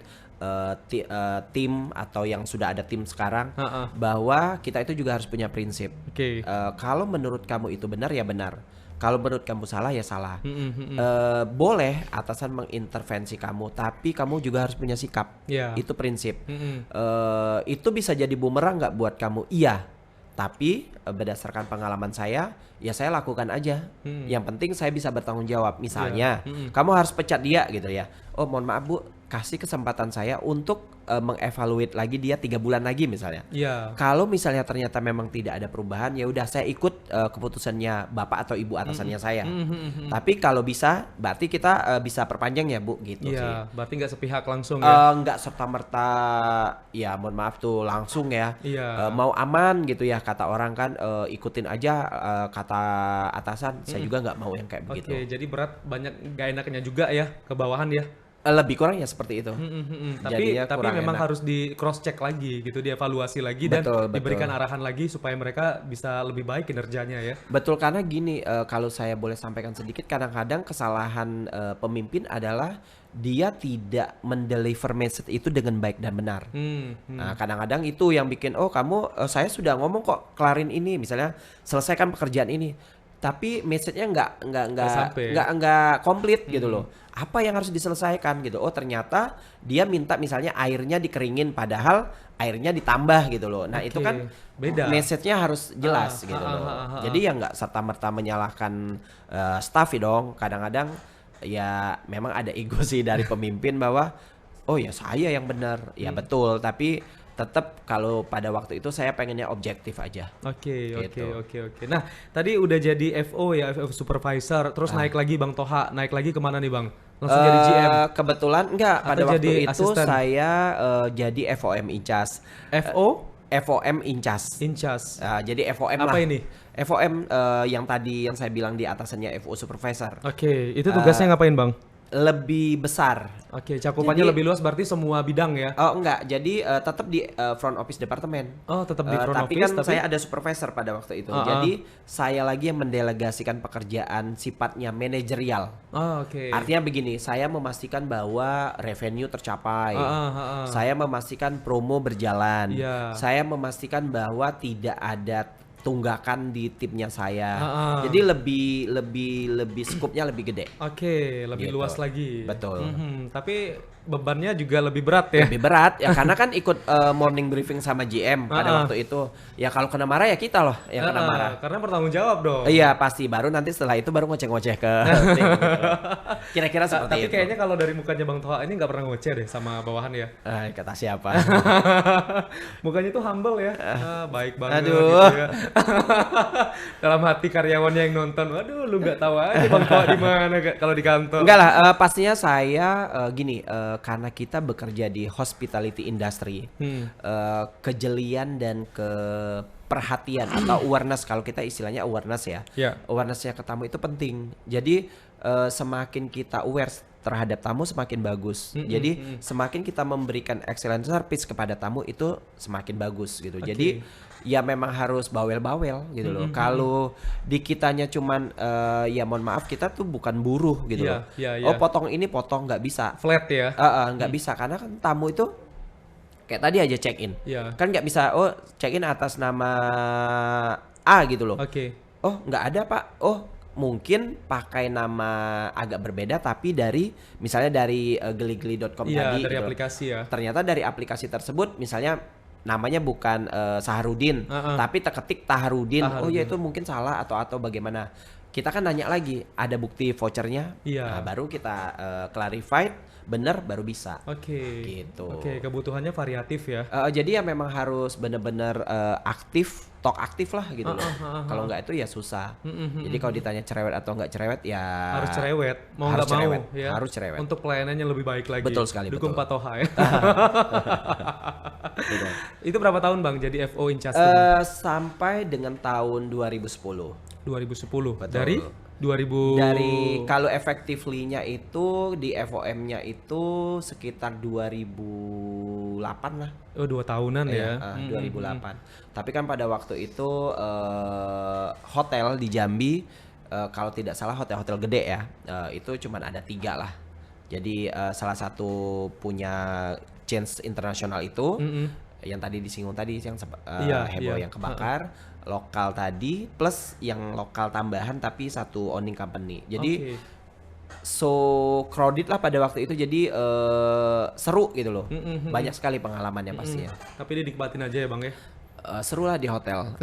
tim atau yang sudah ada tim sekarang bahwa kita itu juga harus punya prinsip. Kalau menurut kamu itu benar ya benar. Kalau menurut kamu salah ya salah. Boleh atasan mengintervensi kamu, tapi kamu juga harus punya sikap. Itu prinsip. Itu bisa jadi bumerang nggak buat kamu? Iya. Tapi berdasarkan pengalaman saya, ya saya lakukan aja. Yang penting saya bisa bertanggung jawab. Misalnya, kamu harus pecat dia gitu ya. Oh mohon maaf Bu, kasih kesempatan saya untuk mengevaluate lagi dia 3 bulan lagi misalnya. Kalau misalnya ternyata memang tidak ada perubahan, ya udah saya ikut keputusannya Bapak atau Ibu atasannya saya. Tapi kalau bisa, berarti kita bisa perpanjang ya Bu gitu sih. Berarti nggak sepihak langsung ya? Nggak serta-merta, ya mohon maaf tuh langsung ya. Mau aman gitu ya kata orang kan, ikutin aja kata atasan. Saya juga nggak mau yang kayak begitu. Jadi berat, banyak nggak enaknya juga ya ke bawahan ya? Lebih kurang ya seperti itu. Tapi memang harus di cross check lagi gitu, dievaluasi lagi dan diberikan arahan lagi supaya mereka bisa lebih baik kinerjanya ya. Betul, karena gini, kalau saya boleh sampaikan sedikit, kadang-kadang kesalahan pemimpin adalah dia tidak mendeliver message itu dengan baik dan benar. Nah, kadang-kadang itu yang bikin saya sudah ngomong kok kelarin ini, misalnya selesaikan pekerjaan ini, tapi message-nya nggak komplit gitu loh. Apa yang harus diselesaikan gitu? Oh ternyata dia minta misalnya airnya dikeringin, padahal airnya ditambah gitu loh. Nah itu kan beda. Message-nya harus jelas gitu loh. Jadi ya nggak serta-merta menyalahkan staff dong. Kadang-kadang ya memang ada ego sih dari pemimpin bahwa oh ya saya yang benar. Ya betul, tapi tetap kalau pada waktu itu saya pengennya objektif aja. Oke. Nah tadi udah jadi FO ya, FO supervisor, terus naik lagi Bang Toha, naik lagi kemana nih Bang? Langsung jadi GM? Kebetulan enggak, pada waktu itu asisten? saya jadi FOM Incas. FOM Incas. Jadi FOM lah. Apa ini? FOM yang tadi yang saya bilang di atasannya FO supervisor. Itu tugasnya ngapain Bang? Lebih besar. Cakupannya lebih luas, berarti semua bidang ya? Oh enggak, jadi tetap di front office departemen. Tetap di front tapi office. Tapi saya ada supervisor pada waktu itu. Jadi saya lagi yang mendelegasikan pekerjaan sifatnya manajerial. Artinya begini, saya memastikan bahwa revenue tercapai. Saya memastikan promo berjalan. Saya memastikan bahwa tidak ada tunggakan di timnya saya. Jadi lebih skupnya lebih gede. Lebih luas lagi. Betul. Tapi bebannya juga lebih berat ya? Lebih berat ya karena kan ikut morning briefing sama GM pada waktu itu. Ya kalau kena marah ya kita loh yang kena marah. Karena bertanggung jawab dong. Iya pasti, baru nanti setelah itu baru ngoceh-ngoceh ke tim, gitu. Kira-kira seperti tapi itu. Kayaknya kalau dari mukanya Bang Toha ini nggak pernah ngoceh deh sama bawahan ya. Kata siapa? Mukanya tuh humble ya. Baik banget Aduh. gitu ya. Dalam hati karyawannya yang nonton, waduh lu nggak tahu aja Bang Toha di mana kalau di kantor. Enggak lah, pastinya saya gini, karena kita bekerja di hospitality industry, kejelian dan perhatian atau awareness, kalau kita istilahnya awareness ya, awarenessnya ke tamu itu penting. Jadi semakin kita aware terhadap tamu semakin bagus. Jadi semakin kita memberikan excellent service kepada tamu itu semakin bagus gitu. Jadi ya memang harus bawel-bawel gitu loh. Kalau di kitanya cuman ya mohon maaf kita tuh bukan buruh gitu loh. Oh potong ini potong, nggak bisa. Flat ya? Nggak bisa karena kan tamu itu kayak tadi aja check in. Kan nggak bisa check in atas nama A gitu loh. Oh nggak ada Pak. Oh mungkin pakai nama agak berbeda tapi dari misalnya dari geligeli.com Iya, tadi dari gitu. aplikasi ya. Ternyata dari aplikasi tersebut misalnya namanya bukan Saharudin, tapi terketik Taharudin. Oh ya itu mungkin salah atau bagaimana. Kita kan nanya lagi, ada bukti vouchernya? Iya. Nah, baru kita clarified, bener baru bisa. Oke. Gitu. Oke, kebutuhannya variatif ya. Jadi ya memang harus bener-bener aktif, tok aktif lah gitu loh. Kalau nggak itu ya susah. Jadi kalau ditanya cerewet atau nggak cerewet ya Harus cerewet, mau harus nggak mau cerewet, ya. harus cerewet. Untuk pelayanannya lebih baik lagi. Betul sekali, Dukung betul. Pak Toha ya. Betul. Itu berapa tahun Bang jadi FO in Charge? Sampai dengan tahun 2010. 2010. Betul. Dari 2000 Dari kalau effectively-nya itu di FOM-nya itu sekitar 2008 lah. Oh, 2 tahunan ya. 2008. Tapi kan pada waktu itu hotel di Jambi kalau tidak salah hotel-hotel gede ya itu cuman ada 3 lah. Jadi salah satu punya chains internasional itu yang tadi disinggung tadi yang heboh yang kebakar. Lokal tadi plus yang lokal tambahan tapi satu owning company. Jadi so crowded lah pada waktu itu jadi seru gitu loh. Banyak sekali pengalamannya pastinya. Tapi dinikmatin aja ya Bang ya. Seru lah di hotel.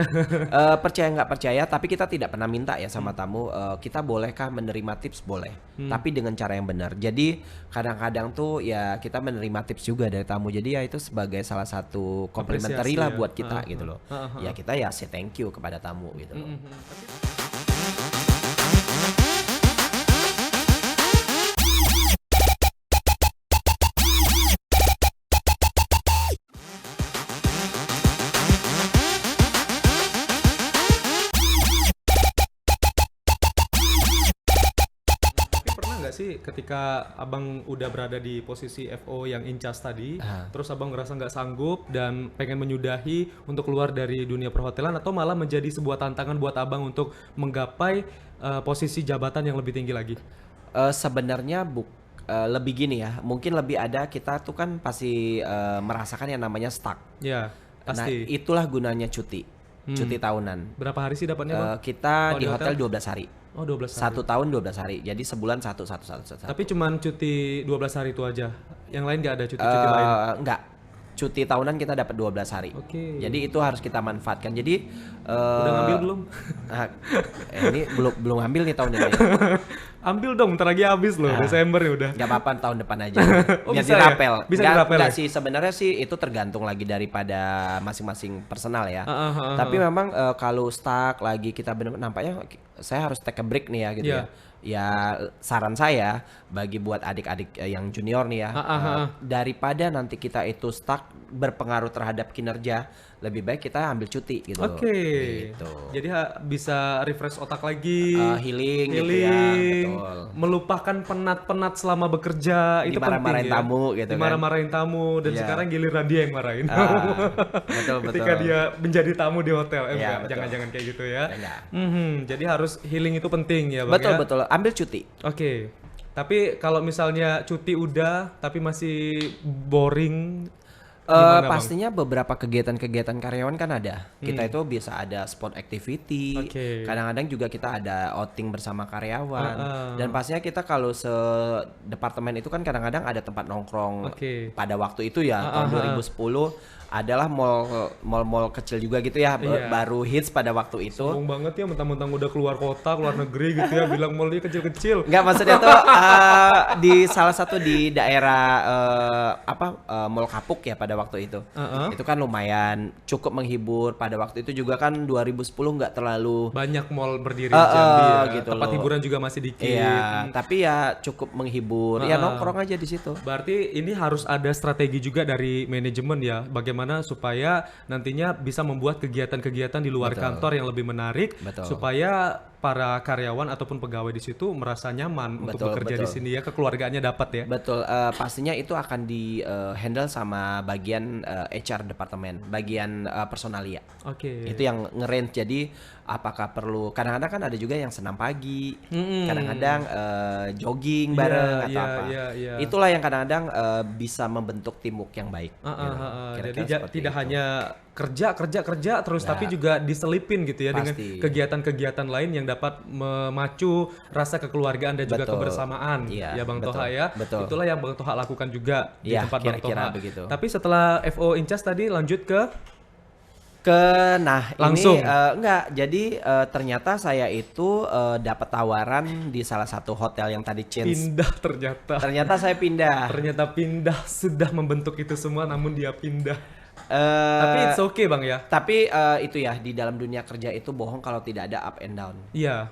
Percaya nggak percaya tapi kita tidak pernah minta ya sama tamu kita bolehkah menerima tips boleh. Tapi dengan cara yang benar. Jadi kadang-kadang tuh ya kita menerima tips juga dari tamu. Jadi ya itu sebagai salah satu complimentary Apresiasi lah ya. buat kita gitu loh. Ya kita ya say thank you kepada tamu gitu loh. Pernah nggak sih ketika abang udah berada di posisi FO yang in charge tadi, terus abang ngerasa nggak sanggup dan pengen menyudahi untuk keluar dari dunia perhotelan atau malah menjadi sebuah tantangan buat abang untuk menggapai posisi jabatan yang lebih tinggi lagi? Sebenarnya lebih gini ya, mungkin lebih ada kita tuh kan pasti merasakan yang namanya stuck. Ya, Nah pasti. itulah gunanya cuti tahunan. Berapa hari sih dapatnya bang? Kita Oh, di di hotel hotel? 12 hari. Oh, 12 hari. 1 tahun 12 hari. Jadi sebulan satu. Tapi cuman cuti 12 hari itu aja. Yang lain nggak ada cuti-cuti lain. Enggak. Cuti tahunan kita dapat 12 hari. Oke. Jadi itu harus kita manfaatkan. Jadi Udah ngambil belum? Ini belum ngambil nih tahun ini. Ambil dong, bentar lagi habis loh, Desember ya udah. Gak apa-apa tahun depan aja. Oh, Biar bisa ya? dirapel. Bisa Nggak- dirapel nggak ya? sih sebenarnya sih itu tergantung lagi daripada masing-masing personal ya. Ah, Tapi memang kalau stuck lagi kita benar nampaknya saya harus take a break nih ya gitu Iya. ya. Ya saran saya bagi buat adik-adik yang junior nih ya, daripada nanti kita itu stuck berpengaruh terhadap kinerja, lebih baik kita ambil cuti gitu. Oke. Gitu. Jadi bisa refresh otak lagi. Healing gitu ya, betul. Melupakan penat-penat selama bekerja itu penting Dimarah-marahin ya. tamu gitu kan. Dimarah-marahin tamu dan Iya. sekarang giliran dia yang marahin. Betul. Ketika dia menjadi tamu di hotel. Iya, Enggak, betul. jangan-jangan kayak gitu ya. Enggak. Jadi harus healing itu penting ya Bang ya. Betul, ambil cuti. Oke. Tapi kalau misalnya cuti udah tapi masih boring gimana, Bang? Pastinya beberapa kegiatan-kegiatan karyawan kan ada. Kita itu bisa ada sport activity. Oke. Kadang-kadang juga kita ada outing bersama karyawan. Dan pastinya kita kalau departemen itu kan kadang-kadang ada tempat nongkrong. Oke. Pada waktu itu ya tahun 2010 adalah mall kecil juga gitu ya. Iya. Baru hits pada waktu itu. Sombong banget ya mentang-mentang udah keluar kota, keluar negeri gitu ya bilang mall dia kecil-kecil. Enggak, maksudnya tuh di salah satu di daerah Mall Kapuk ya pada waktu itu. Itu kan lumayan cukup menghibur. Pada waktu itu juga kan 2010 nggak terlalu Banyak mall berdiri di Jambi ya. gitu Tempat loh. hiburan juga masih dikit. Iya, tapi ya cukup menghibur. Ya nongkrong aja di situ. Berarti ini harus ada strategi juga dari manajemen ya, bagaimana supaya nantinya bisa membuat kegiatan-kegiatan di luar kantor yang lebih menarik, Betul. supaya para karyawan ataupun pegawai di situ merasa nyaman untuk bekerja di sini ya, kekeluargaannya dapat ya. Betul, pastinya itu akan di handle sama bagian HR departemen, bagian personalia. Oke. Itu yang nge-range. Jadi apakah perlu, kadang-kadang kan ada juga yang senam pagi, kadang-kadang jogging bareng atau apa. iya. Itulah yang kadang-kadang bisa membentuk teamwork yang baik. Gitu. Jadi Kira-kira seperti tidak itu. hanya kerja terus, tapi juga diselipin gitu ya dengan Pasti. kegiatan-kegiatan lain yang dapat memacu rasa kekeluargaan dan juga Betul. kebersamaan. Iya, Ya Bang betul, Toha ya. betul. Itulah yang Bang Toha lakukan juga di Iya, tempat Bang kira-kira Toha. begitu. Tapi setelah FO Incas tadi lanjut ke Nah langsung. ini enggak, jadi ternyata saya itu dapat tawaran di salah satu hotel yang tadi change. pindah ternyata. Ternyata saya pindah. Ternyata pindah, sudah membentuk itu semua namun dia pindah. Eh, Tapi it's okay Bang ya. Tapi itu ya, di dalam dunia kerja itu bohong kalau tidak ada up and down. Iya.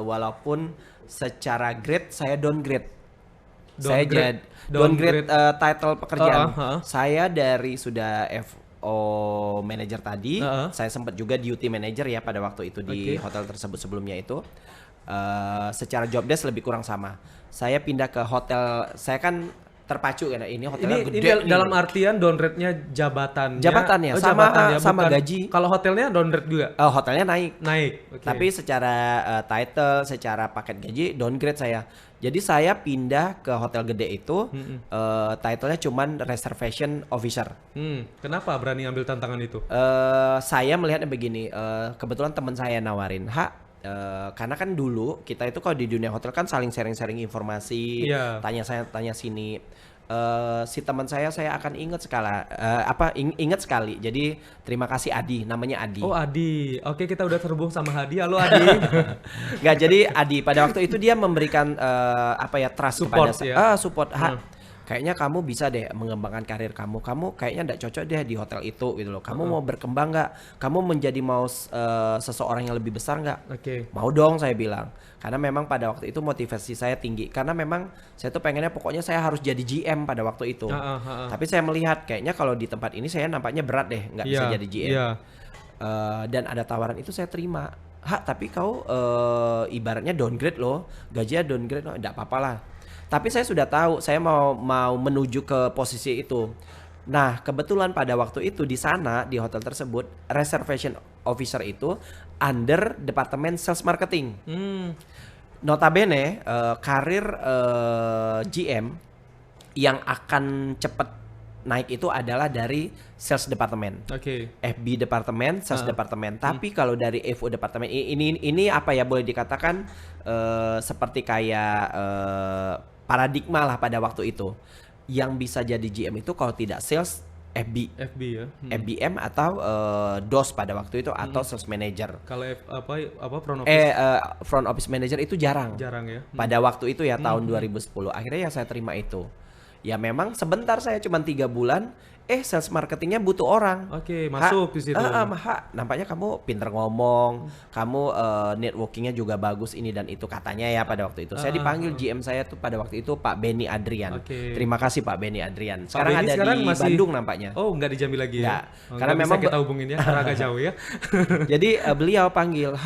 Walaupun secara grade saya downgrade. Downgrade. Downgrade title pekerjaan. Heeh. Saya dari sudah FO manager tadi, saya sempat juga duty manager ya pada waktu itu di Oke. hotel tersebut sebelumnya itu. Secara job desk lebih kurang sama. Saya pindah ke hotel, saya kan terpacu kan, ini hotelnya Ini gede nih. dalam artian downgrade-nya jabatannya. Jabatannya, Oh, sama- jabatannya, sama bukan- gaji. Kalau hotelnya downgrade juga. Hotelnya naik. Naik. Oke. Tapi secara title, secara paket gaji downgrade saya. Jadi saya pindah ke hotel gede itu, titlenya cuman reservation officer. Kenapa berani ambil tantangan itu? Saya melihatnya begini, kebetulan teman saya nawarin, karena kan dulu kita itu kalau di dunia hotel kan saling sharing-sharing informasi, Iya. tanya saya tanya sini. Si teman saya akan ingat ingat sekali. Jadi terima kasih Adi, namanya Adi. Oh Adi, oke kita udah terhubung sama Hadi. Halo Adi. Nggak, jadi Adi pada waktu itu dia memberikan trust Support kepada ya? support. Kayaknya kamu bisa deh mengembangkan karir kamu. Kamu kayaknya nggak cocok deh di hotel itu gitu loh. Kamu mau berkembang nggak? Kamu menjadi seseorang yang lebih besar nggak? Oke. Mau dong, saya bilang. Karena memang pada waktu itu motivasi saya tinggi. Karena memang saya tuh pengennya pokoknya saya harus jadi GM pada waktu itu. Tapi saya melihat kayaknya kalau di tempat ini saya nampaknya berat deh, nggak bisa Iya, jadi GM. iya. Dan ada tawaran itu saya terima. Tapi kau ibaratnya downgrade loh, gajinya downgrade loh, enggak apa-apa lah. Tapi saya sudah tahu saya mau menuju ke posisi itu. Nah, kebetulan pada waktu itu di sana di hotel tersebut reservation officer itu under departemen sales marketing. Notabene karir GM yang akan cepat naik itu adalah dari sales departemen. Oke. FB departemen, sales departemen. Tapi kalau dari FO departemen ini apa ya, boleh dikatakan seperti kayak paradigma lah pada waktu itu. Yang bisa jadi GM itu kalau tidak sales, FB ya. FBM atau DOS pada waktu itu atau sales manager. Kalau front office Front office manager itu jarang. jarang ya. Pada waktu itu ya tahun 2010. Akhirnya ya saya terima itu. Ya memang sebentar, saya cuma 3 bulan. Sales marketingnya butuh orang. Oke, masuk di situ. Nampaknya kamu pinter ngomong, kamu networkingnya juga bagus ini dan itu katanya ya pada waktu itu. Saya dipanggil GM saya tuh pada waktu itu Pak Benny Adrian. Oke. Terima kasih Pak Benny Adrian. Pak Sekarang Benny ada sekarang di masih- Bandung nampaknya. Oh, nggak di Jambi lagi Nggak. ya? Karena Karena memang kita hubungin ya, karena agak jauh ya. Jadi beliau panggil,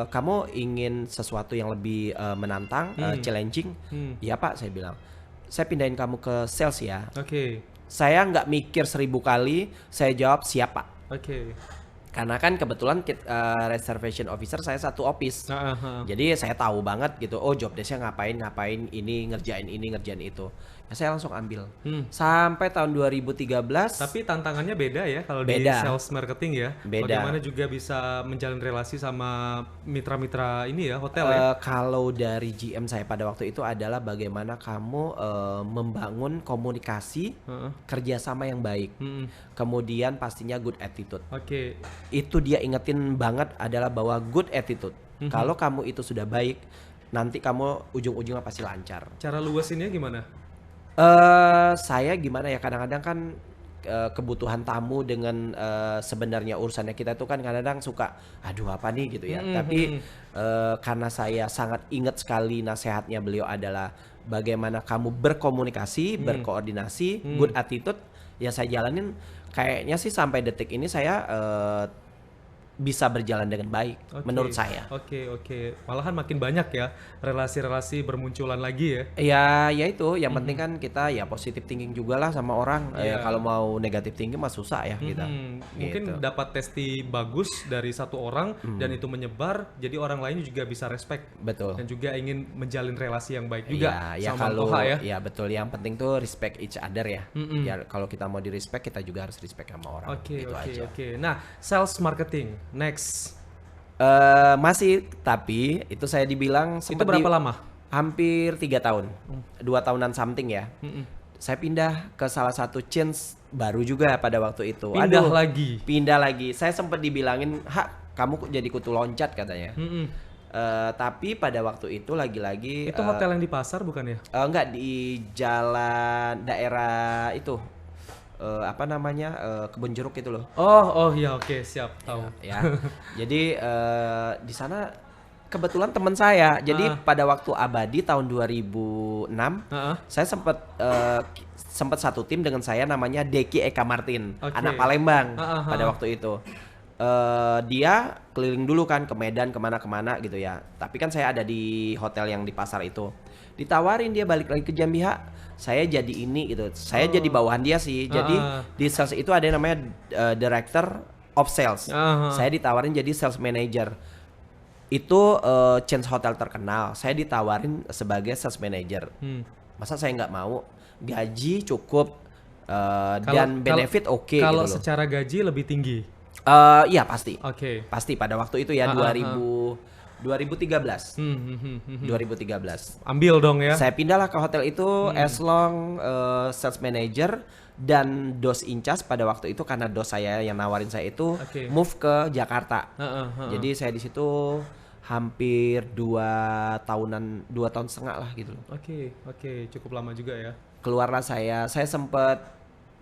kamu ingin sesuatu yang lebih menantang, challenging? Iya Pak, saya bilang. Saya pindahin kamu ke sales ya. Oke. Saya nggak mikir 1000 kali, saya jawab siapa. Oke. Karena kan kebetulan reservation officer saya satu office. Jadi saya tahu banget gitu, job desk-nya ngapain ini, ngerjain itu. Ya saya langsung ambil. Sampai tahun 2013. Tapi tantangannya beda ya kalau di Beda. sales marketing ya. Beda. Bagaimana juga bisa menjalin relasi sama mitra-mitra ini ya, hotel ya. Kalau dari GM saya pada waktu itu adalah bagaimana kamu membangun komunikasi, kerjasama yang baik. Kemudian pastinya good attitude. Oke. Itu dia ingetin banget adalah bahwa good attitude. Kalau kamu itu sudah baik, nanti kamu ujung-ujungnya pasti lancar. Cara luasinnya gimana? Saya gimana ya, kadang-kadang kan kebutuhan tamu dengan sebenarnya urusannya kita itu kan kadang-kadang suka aduh apa nih gitu ya. Tapi karena saya sangat ingat sekali nasihatnya beliau adalah bagaimana kamu berkomunikasi, berkoordinasi, good attitude, ya saya jalanin. Kayaknya sih sampai detik ini saya bisa berjalan dengan baik menurut saya. Oke. Malahan makin banyak ya relasi-relasi bermunculan lagi ya. Ya itu yang penting kan kita ya positive thinking juga lah sama orang. Iya. Kalau mau negative thinking mah susah ya kita. Mungkin dapat testi bagus dari satu orang dan itu menyebar, jadi orang lain juga bisa respect. Betul. Dan juga ingin menjalin relasi yang baik juga Ya sama kalau Toha ya. ya betul, yang penting tuh respect each other ya. Ya kalau kita mau di respect kita juga harus respect sama orang. Oke. Gitu aja. Nah, sales marketing next. Masih, tapi itu saya dibilang Itu berapa lama? hampir 3 tahun, 2 tahunan something ya. Saya pindah ke salah satu chains baru juga pada waktu itu. Pindah lagi. Pindah lagi. Saya sempat dibilangin, kamu kok jadi kutu loncat katanya. Tapi pada waktu itu lagi-lagi Itu hotel yang di pasar bukan ya? enggak, di jalan daerah itu apa namanya, Kebun Jeruk itu loh. Oh iya, oke, siap, tahu. Ya. Jadi di sana kebetulan teman saya. Jadi pada waktu Abadi tahun 2006, saya sempat satu tim dengan saya namanya Deki Eka Martin, anak Palembang pada waktu itu. Dia keliling dulu kan ke Medan, kemana-kemana gitu ya. Tapi kan saya ada di hotel yang di pasar itu. Ditawarin dia balik lagi ke Jambi, saya jadi ini gitu. Saya jadi bawahan dia sih. Jadi di sales itu ada yang namanya director of sales. Saya ditawarin jadi sales manager. Itu chain hotel terkenal. Saya ditawarin sebagai sales manager. Masa saya nggak mau? Gaji cukup dan benefit oke gitu Kalau loh. secara gaji lebih tinggi. Iya pasti. Oke. Pasti pada waktu itu ya 2013. 2013. Ambil dong ya. Saya pindahlah ke hotel itu as long sales manager, dan dos incas pada waktu itu karena dos saya yang nawarin saya itu move ke Jakarta. Jadi saya di situ hampir 2 tahun setengah lah gitu loh. Oke, cukup lama juga ya. Keluarlah saya sempat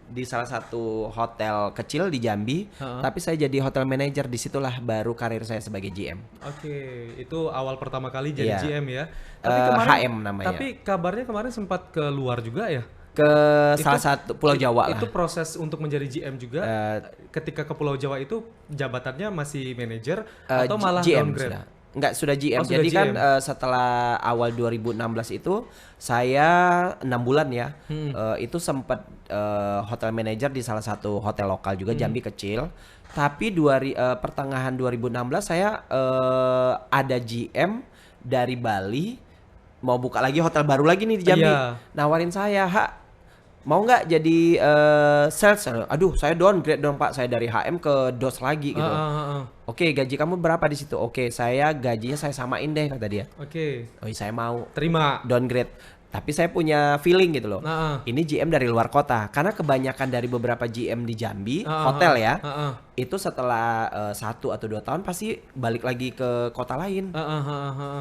di salah satu hotel kecil di Jambi, tapi saya jadi hotel manager. Disitulah baru karir saya sebagai GM. Oke, itu awal pertama kali jadi Iya. GM ya. Tapi kemarin HM namanya. Tapi kabarnya kemarin sempat ke luar juga ya. Ke salah satu Pulau Jawa lah. Itu proses untuk menjadi GM juga. Ketika ke Pulau Jawa itu jabatannya masih manajer atau malah GM downgrade? sudah. Enggak, sudah GM. Oh, sudah Jadi kan GM. setelah awal 2016 itu saya 6 bulan ya. Itu sempat hotel manager di salah satu hotel lokal juga Jambi kecil. Tapi pertengahan 2016 saya ada GM dari Bali mau buka lagi hotel baru lagi nih di Jambi. Nawarin saya, mau nggak jadi sales? Aduh, saya downgrade dong Pak, saya dari HM ke DOS lagi gitu. Oke, gaji kamu berapa di situ? Oke, gajinya saya samain deh kata dia. Oh, saya mau Terima. downgrade. Tapi saya punya feeling gitu loh. Ini GM dari luar kota. Karena kebanyakan dari beberapa GM di Jambi, hotel ya, itu setelah 1 atau 2 tahun pasti balik lagi ke kota lain.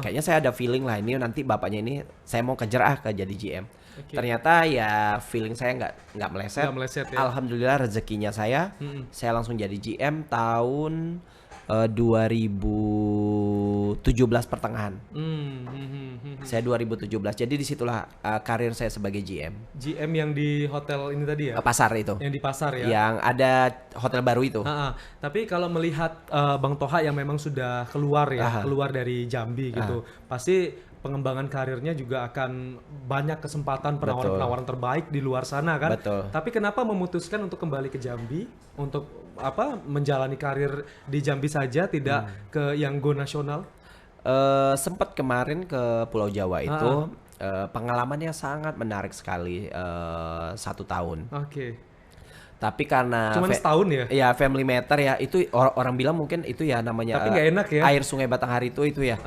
Kayaknya saya ada feeling lah, ini nanti bapaknya ini saya mau kejar ke jadi GM. Ternyata ya feeling saya nggak meleset. Ya. Alhamdulillah rezekinya saya langsung jadi GM tahun 2017 pertengahan. Saya 2017. Jadi disitulah karir saya sebagai GM. GM yang di hotel ini tadi ya? Pasar itu. Yang di pasar ya? Yang ada hotel baru itu. Tapi kalau melihat Bang Toha yang memang sudah keluar ya, keluar dari Jambi gitu, pasti pengembangan karirnya juga akan banyak kesempatan penawaran-penawaran terbaik di luar sana kan. Betul. Tapi kenapa memutuskan untuk kembali ke Jambi untuk menjalani karir di Jambi saja, tidak ke yang go nasional? Sempat kemarin ke Pulau Jawa itu pengalamannya sangat menarik sekali, 1 tahun. Tapi karena cuman setahun ya? Ya family matter ya, itu orang bilang mungkin itu ya namanya. Tapi nggak enak ya? Air Sungai Batanghari itu ya.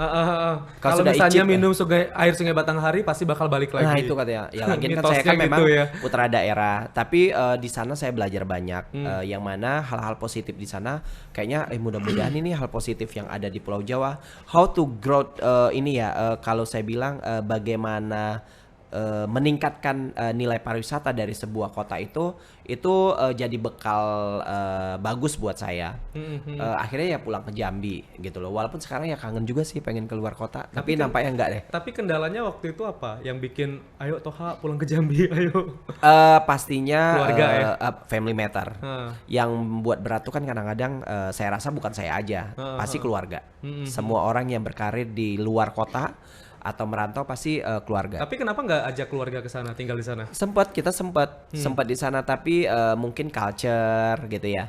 Kalau misalnya minum air Sungai Batanghari pasti bakal balik lagi. Nah itu katanya. Ya lagi kan saya kan memang putra daerah. Tapi di sana saya belajar banyak. Yang mana hal-hal positif di sana kayaknya mudah-mudahan ini hal positif yang ada di Pulau Jawa. How to grow ini ya, kalau saya bilang bagaimana meningkatkan nilai pariwisata dari sebuah kota itu jadi bekal bagus buat saya. Akhirnya ya pulang ke Jambi gitu loh. Walaupun sekarang ya kangen juga sih pengen keluar kota, tapi nampaknya enggak deh. Tapi kendalanya waktu itu apa yang bikin ayo Toha pulang ke Jambi ayo? Pastinya keluarga ya? Family matter. Yang buat berat tuh kan kadang-kadang saya rasa bukan saya aja, pasti keluarga. Semua orang yang berkarir di luar kota atau merantau pasti keluarga. Tapi kenapa nggak ajak keluarga ke sana, tinggal di sana? Kita sempat di sana, tapi mungkin culture gitu ya,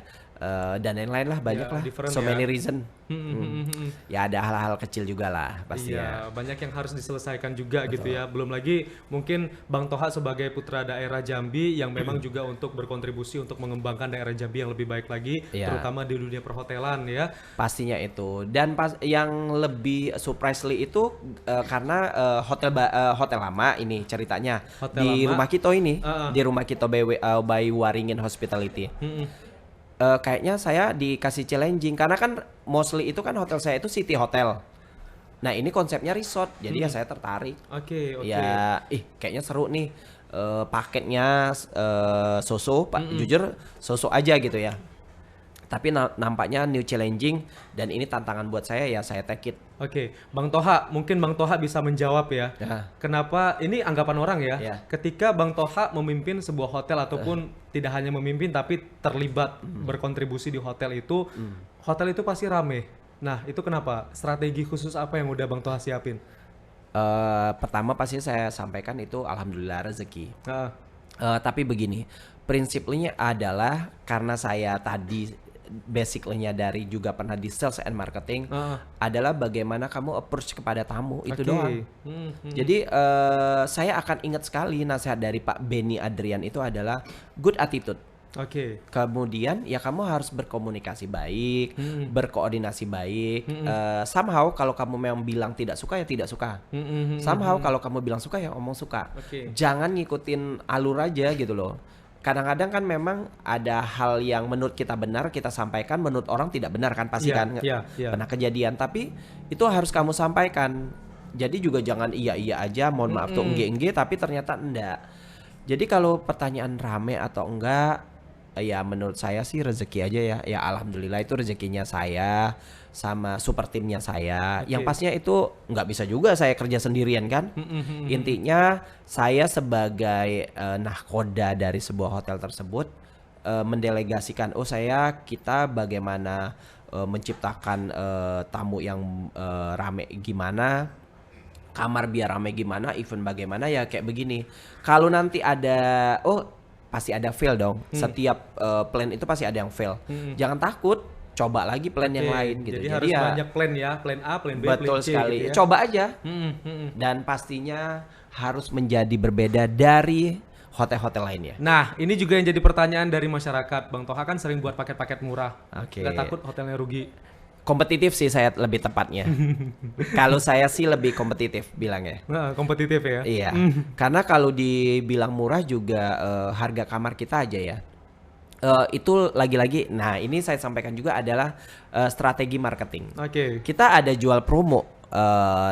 dan lain-lain lah, banyak lah, so many reason. ya ada hal-hal kecil juga lah pasti ya. Iya, banyak yang harus diselesaikan juga gitu ya. Belum lagi mungkin Bang Toha sebagai putra daerah Jambi yang memang juga untuk berkontribusi untuk mengembangkan daerah Jambi yang lebih baik lagi, Iya. terutama di dunia perhotelan ya. Pastinya itu. Dan yang lebih surprisingly itu karena hotel lama ini ceritanya Hotel di lama. rumah Kito ini, Uh-uh. di rumah Kito by Waringin Hospitality. Kayaknya saya dikasih challenging karena kan mostly itu kan hotel saya itu city hotel. Nah, ini konsepnya resort. Jadi ya saya tertarik. Oke. Ya, kayaknya seru nih. Paketnya jujur so-so aja gitu ya. Tapi nampaknya new challenging dan ini tantangan buat saya ya saya take it. Oke, Bang Toha, mungkin Bang Toha bisa menjawab ya. Ya. Kenapa ini anggapan orang ya? Ya. Ketika Bang Toha memimpin sebuah hotel ataupun tidak hanya memimpin tapi terlibat berkontribusi di hotel itu, hotel itu pasti rame. Nah, itu kenapa? Strategi khusus apa yang udah Bang Toha siapin? Pertama pasti saya sampaikan itu alhamdulillah rezeki. Ah, Tapi begini, prinsipnya adalah karena saya tadi basically-nya dari juga pernah di sales and marketing adalah bagaimana kamu approach kepada tamu itu oke. doang. Jadi saya akan ingat sekali nasihat dari Pak Benny Adrian itu adalah good attitude. Oke. Kemudian ya kamu harus berkomunikasi baik, berkoordinasi baik. Somehow kalau kamu memang bilang tidak suka ya tidak suka. Somehow kalau kamu bilang suka ya ngomong suka. Oke. Jangan ngikutin alur aja gitu loh. Kadang-kadang kan memang ada hal yang menurut kita benar kita sampaikan, menurut orang tidak benar kan pasti Iya, kan iya. pernah kejadian. Tapi itu harus kamu sampaikan. Jadi juga jangan iya aja, mohon maaf tuh engge tapi ternyata enggak. Jadi kalau pertanyaan rame atau enggak, ya menurut saya sih rezeki aja ya. Ya alhamdulillah itu rezekinya saya sama super timnya saya. Oke. Yang pastinya itu nggak bisa juga saya kerja sendirian kan. Intinya saya sebagai nahkoda dari sebuah hotel tersebut mendelegasikan kita bagaimana menciptakan tamu yang rame gimana, kamar biar rame gimana, event bagaimana ya kayak begini. Kalau nanti ada pasti ada fail dong. Setiap plan itu pasti ada yang fail. Jangan takut, coba lagi plan yang Oke, lain gitu. Jadi harus ya banyak plan ya, plan A, plan B, betul plan C sekali. gitu ya. Coba aja. Dan pastinya harus menjadi berbeda dari hotel-hotel lainnya. Nah, ini juga yang jadi pertanyaan dari masyarakat. Bang Toha kan sering buat paket-paket murah. Oke. Nggak takut hotelnya rugi? Kompetitif sih saya lebih tepatnya. Kalau saya sih lebih kompetitif bilangnya. Nah, kompetitif ya? Iya. Karena kalau dibilang murah juga harga kamar kita aja ya. Itu lagi-lagi. Nah, ini saya sampaikan juga adalah strategi marketing. Oke. Kita ada jual promo.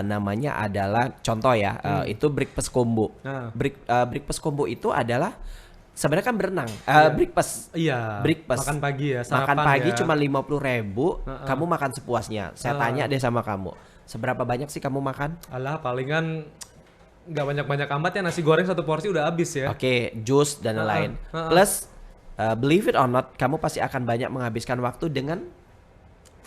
Namanya adalah contoh ya. Itu breakfast combo. Nah. Breakfast combo itu adalah sebenarnya kan berenang. Breakfast. Iya. Breakfast. Makan pagi ya, Makan sarapan pagi ya. cuma 50.000, kamu makan sepuasnya. Saya tanya deh sama kamu, seberapa banyak sih kamu makan? Alah, palingan nggak banyak-banyak amat ya, nasi goreng satu porsi udah habis ya. Oke, jus dan lain-lain. Plus, believe it or not, kamu pasti akan banyak menghabiskan waktu dengan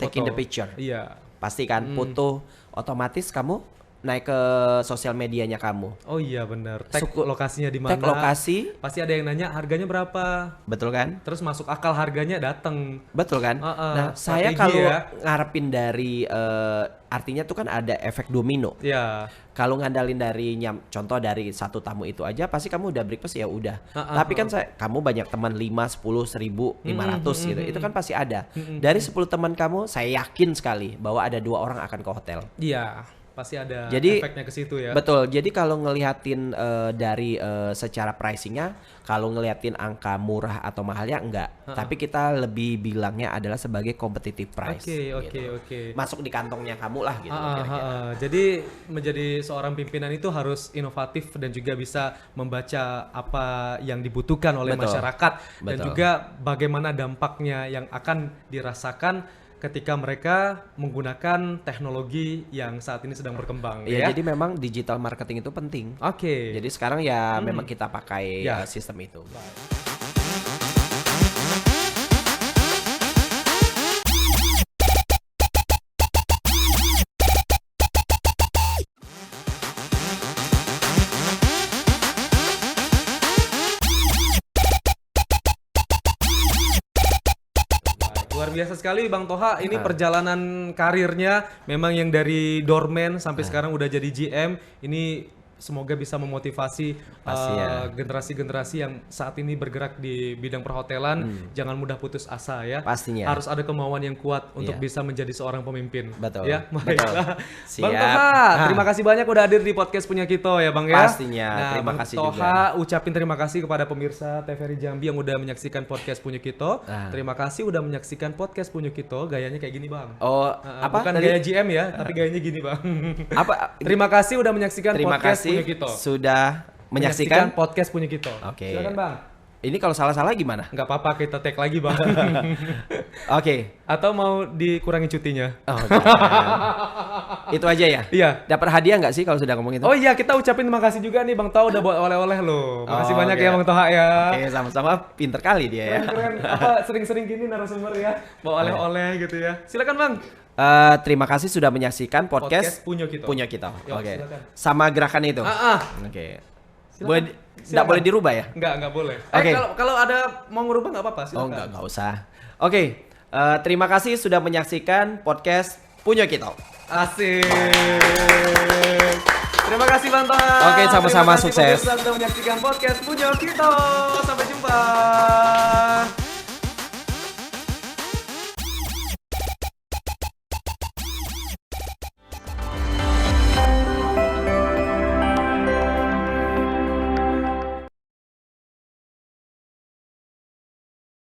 taking the Foto. picture. Iya. Pasti kan foto, otomatis kamu naik ke sosial medianya kamu. Oh iya benar. Tag Suku- lokasinya di mana? Tag lokasi, Pasti ada yang nanya harganya berapa. betul kan? Terus masuk akal harganya datang. Betul kan? Nah, saya strategi kalau ya. ngarepin dari artinya tuh kan ada efek domino. Ya. Kalau ngandalin dari contoh dari satu tamu itu aja pasti kamu udah breakfast ya udah. Tapi kan kamu banyak teman 5, 10, 1000, 500 gitu. Itu kan pasti ada. Dari 10 teman kamu saya yakin sekali bahwa ada 2 orang akan ke hotel. Iya. Pasti ada Jadi, efeknya ke situ ya. Betul. Jadi kalau ngelihatin dari secara pricingnya, kalau ngelihatin angka murah atau mahalnya enggak. Tapi kita lebih bilangnya adalah sebagai competitive price. Oke. Masuk di kantongnya kamu lah gitu. Ah, kira-kira. Jadi menjadi seorang pimpinan itu harus inovatif dan juga bisa membaca apa yang dibutuhkan oleh Betul. masyarakat dan Betul. juga bagaimana dampaknya yang akan dirasakan ketika mereka menggunakan teknologi yang saat ini sedang berkembang Ya, ya. jadi memang digital marketing itu penting. Oke. Jadi sekarang ya memang kita pakai Ya. sistem itu. Luar biasa sekali Bang Toha. Ini perjalanan karirnya memang yang dari doorman sampai sekarang udah jadi GM. Ini semoga bisa memotivasi generasi-generasi yang saat ini bergerak di bidang perhotelan. Jangan mudah putus asa ya. Pastinya. Harus ada kemauan yang kuat untuk bisa menjadi seorang pemimpin. Betul. Ya, Betul. Bang Toha, terima kasih banyak udah hadir di podcast Punya Kito ya Bang ya. Pastinya. Nah, Terima Bang kasih Toha, juga. ucapin terima kasih kepada pemirsa TVRI Jambi yang udah menyaksikan podcast Punya Kito. Terima kasih udah menyaksikan podcast Punya Kito. Gayanya kayak gini Bang. Oh, apa Bukan tadi? gaya GM ya, tapi gayanya gini Bang. Apa? Terima kasih udah menyaksikan Terima podcast kasih Punya Kito. sudah menyaksikan. podcast Punya Kito. Oke. Silakan Bang. Ini kalau salah-salah gimana? Nggak apa-apa, kita tag lagi Bang. Oke. Atau mau dikurangi cutinya? Oh, itu aja ya? Iya. Dapat hadiah nggak sih kalau sudah ngomong itu? Oh iya, kita ucapin terima kasih juga nih Bang Toha udah buat oleh-oleh loh. Makasih banyak oke. ya Bang Toha ya. Oke, sama-sama pinter kali dia ya. Keren, apa sering-sering gini narasumber ya, bawa oleh-oleh gitu ya. Silakan Bang. Terima kasih sudah menyaksikan podcast Punya Kito. Punya Kita. Yuk, Oke. silakan. Sama gerakan itu. Silakan. Oke. Boleh enggak boleh dirubah ya? Enggak boleh. Oke. Kalau ada mau ngerubah enggak apa-apa, silakan. Oh, enggak usah. Oke. Terima kasih sudah menyaksikan podcast Punya Kita. Asik. Terima kasih Bang Toha. Oke, sama-sama, Terima kasih sukses. pemirsa sudah menyaksikan podcast Punya Kito. Sampai jumpa.